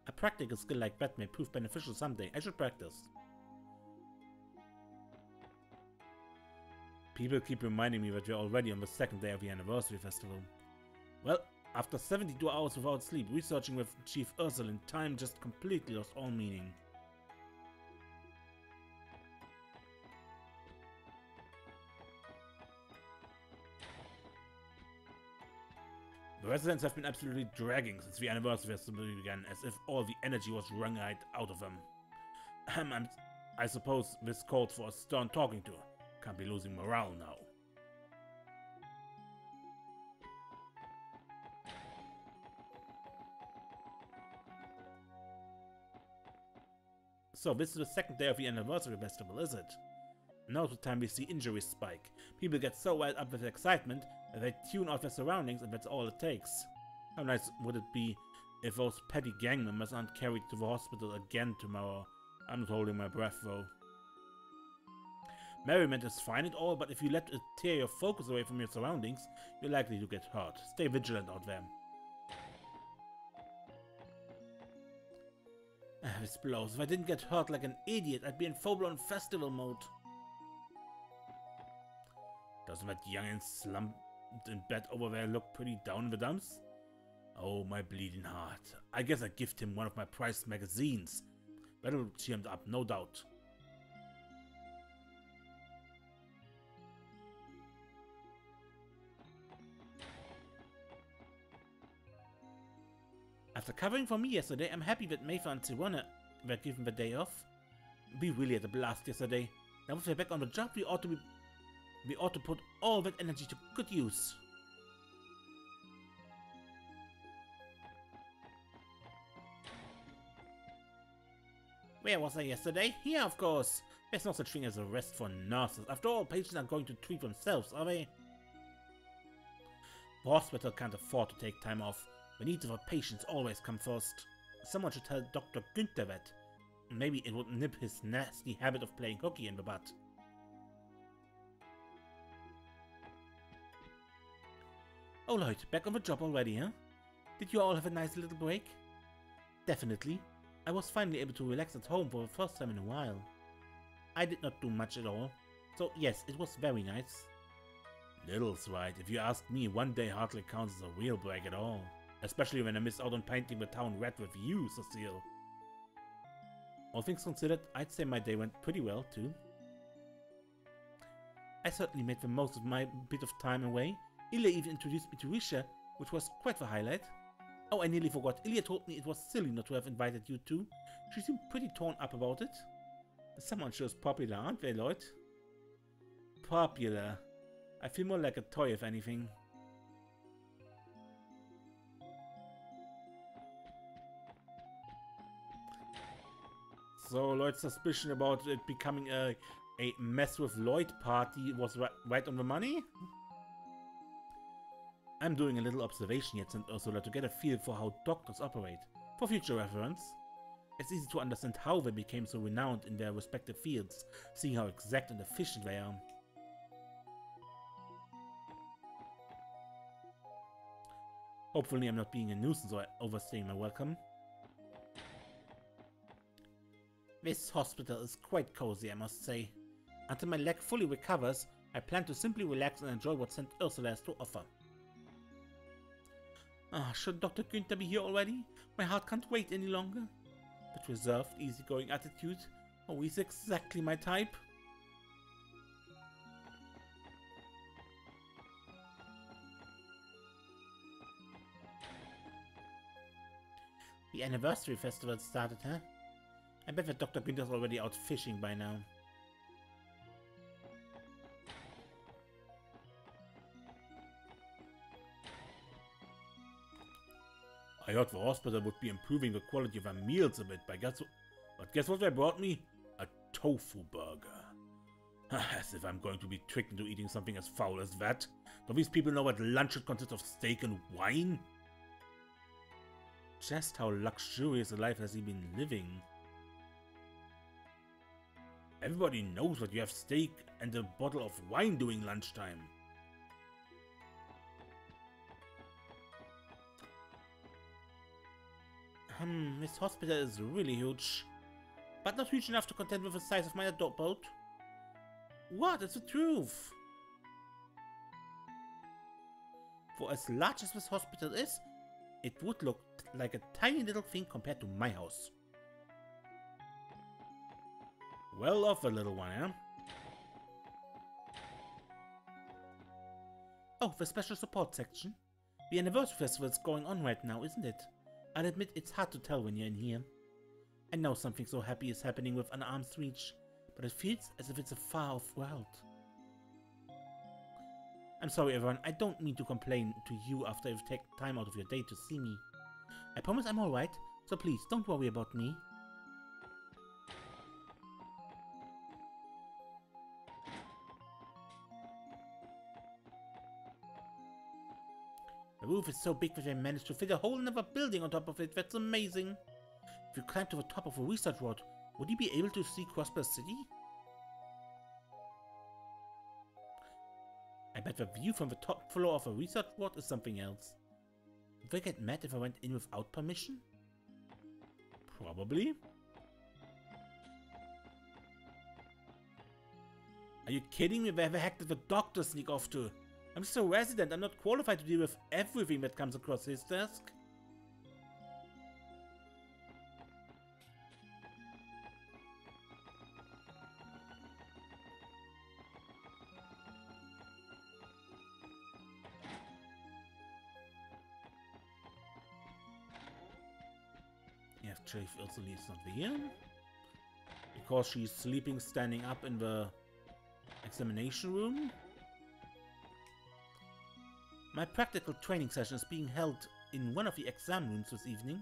A practical skill like that may prove beneficial someday. I should practice. People keep reminding me that we're already on the second day of the anniversary festival. Well, after 72 hours without sleep, researching with Chief Ursulin, time just completely lost all meaning. The residents have been absolutely dragging since the anniversary festival began, as if all the energy was wrung right out of them. I suppose this calls for a stern talking to. Can't be losing morale now. So this is the second day of the anniversary festival, is it? Now's the time we see injuries spike. People get so wild up with excitement that they tune out their surroundings, and that's all it takes. How nice would it be if those petty gang members aren't carried to the hospital again tomorrow? I'm not holding my breath though. Merriment is fine and all, but if you let it tear your focus away from your surroundings, you're likely to get hurt. Stay vigilant out there. This blows. If I didn't get hurt like an idiot, I'd be in full-blown festival mode. Doesn't that youngin' slumped in bed over there look pretty down in the dumps? Oh, my bleeding heart. I guess I gift him one of my prized magazines. That'll cheer him up, no doubt. After covering for me yesterday, I'm happy that Mayfa and Sirona were given the day off. We really had a blast yesterday. Now if we're back on the job, we ought to put all that energy to good use. Where was I yesterday? Here, of course. There's no such thing as a rest for nurses. After all, patients are going to treat themselves, are they? The hospital can't afford to take time off. The needs of our patients always come first. Someone should tell Dr. Günther that. Maybe it would nip his nasty habit of playing hooky in the butt. Oh Lloyd, back on the job already, huh? Did you all have a nice little break? Definitely. I was finally able to relax at home for the first time in a while. I did not do much at all. So yes, it was very nice. Little's right. If you ask me, one day hardly counts as a real break at all. Especially when I missed out on painting the town red with you, Cecile. All things considered, I'd say my day went pretty well, too. I certainly made the most of my bit of time away. Ilya even introduced me to Risha, which was quite the highlight. Oh, I nearly forgot. Ilya told me it was silly not to have invited you two. She seemed pretty torn up about it. Someone sure is popular, aren't they, Lloyd? Popular. I feel more like a toy, if anything. So Lloyd's suspicion about it becoming a mess with Lloyd party was right on the money? I'm doing a little observation yet, St. Ursula, to get a feel for how doctors operate. For future reference. It's easy to understand how they became so renowned in their respective fields, seeing how exact and efficient they are. Hopefully I'm not being a nuisance or overstaying my welcome. This hospital is quite cozy, I must say. Until my leg fully recovers, I plan to simply relax and enjoy what St. Ursula has to offer. Ah, should Dr. Günther be here already? My heart can't wait any longer. That reserved, easygoing attitude. Oh, he's exactly my type. The anniversary festival started, huh? I bet that Dr. Günther's already out fishing by now. I heard the hospital would be improving the quality of their meals a bit, but guess what they brought me? A tofu burger. As if I'm going to be tricked into eating something as foul as that. Do these people know what lunch should consist of steak and wine? Just how luxurious a life has he been living? Everybody knows that you have steak and a bottle of wine during lunchtime. This hospital is really huge. But not huge enough to contend with the size of my adult boat. What? It's the truth! For as large as this hospital is, it would look like a tiny little thing compared to my house. Well off a little one, eh? Oh, the special support section. The anniversary festival is going on right now, isn't it? I'll admit it's hard to tell when you're in here. I know something so happy is happening within arm's reach, but it feels as if it's a far-off world. I'm sorry everyone, I don't mean to complain to you after you've taken time out of your day to see me. I promise I'm alright, so please don't worry about me. The roof is so big that I managed to fit a whole another building on top of it. That's amazing. If you climb to the top of a research rod, would you be able to see Crossbell City? I bet the view from the top floor of a research rod is something else. Would they get mad if I went in without permission? Probably. Are you kidding me? Where the heck did the doctor sneak off to? I'm just a resident. I'm not qualified to deal with everything that comes across his desk. Yes, Chief Ursula is not here. Because she's sleeping standing up in the examination room. My practical training session is being held in one of the exam rooms this evening.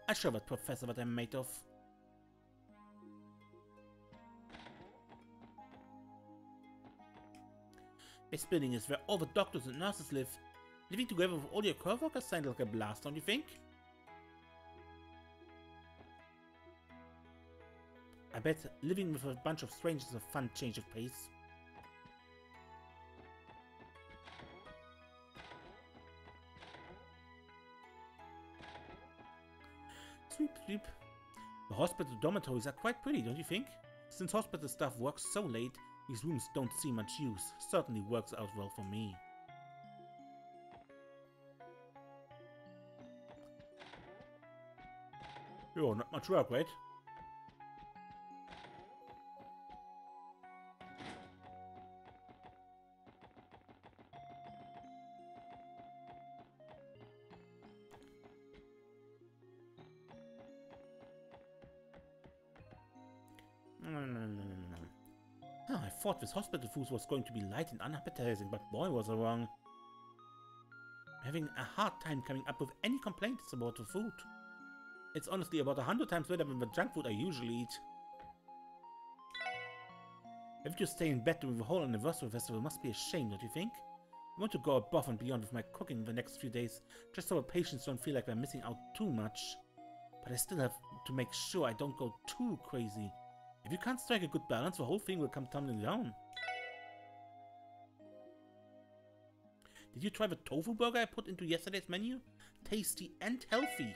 I'll show that professor what I'm made of. This building is where all the doctors and nurses live. Living together with all your co-workers sounds like a blast, don't you think? I bet living with a bunch of strangers is a fun change of pace. Sweep, sweep. The hospital dormitories are quite pretty, don't you think? Since hospital staff works so late, these rooms don't see much use. Certainly works out well for me. Oh, not much work, right? I thought this hospital food was going to be light and unappetizing, but boy was I wrong. I'm having a hard time coming up with any complaints about the food. It's honestly about 100 times better than the junk food I usually eat. Having to stay in bed during the whole anniversary festival must be a shame, don't you think? I want to go above and beyond with my cooking the next few days, just so the patients don't feel like they're missing out too much. But I still have to make sure I don't go too crazy. If you can't strike a good balance, the whole thing will come tumbling down. Did you try the tofu burger I put into yesterday's menu? Tasty and healthy.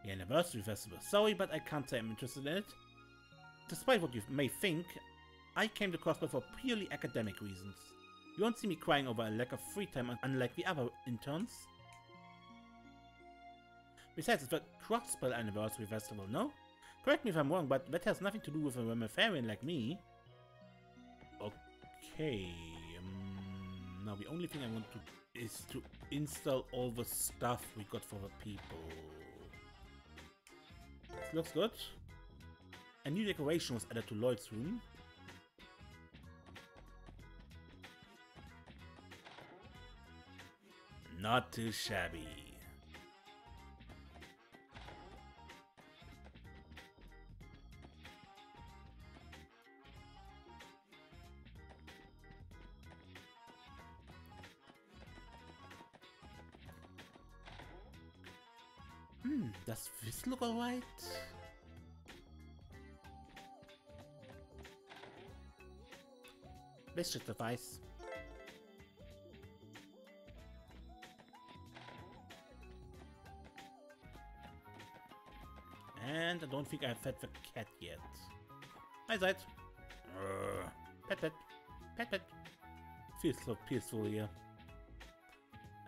The anniversary festival. Sorry, but I can't say I'm interested in it. Despite what you may think, I came to Crossbell for purely academic reasons. You won't see me crying over a lack of free time unlike the other interns. Besides, it's the Crossbell Anniversary Festival, no? Correct me if I'm wrong, but that has nothing to do with a Ramifarian like me. Okay, now the only thing I want to is to install all the stuff we got for the people. This looks good. A new decoration was added to Lloyd's room. Not too shabby. Does this look alright? This should suffice. And I don't think I've fed the cat yet. Hi, Zed. Pet, pet. Pet, pet. Feels so peaceful here.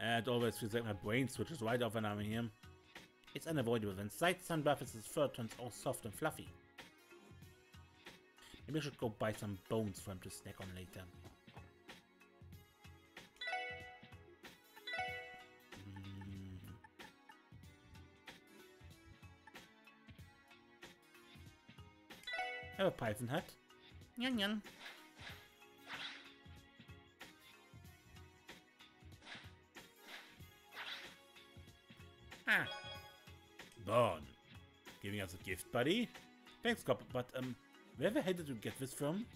And it always feels like my brain switches right off when I'm here. It's unavoidable when Zed's sun buffers his fur turns all soft and fluffy. Maybe I should go buy some bones for him to snack on later. Have a python hat. Nyan nyan. Ah. Bon. Giving us a gift, buddy. Thanks, Copper, but where the hell did you get this from?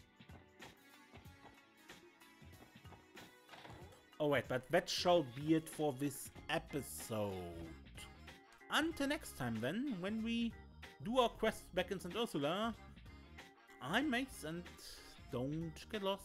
Oh wait, but that shall be it for this episode. Until next time then, when we do our quest back in St. Ursula, I'm Mainz and don't get lost.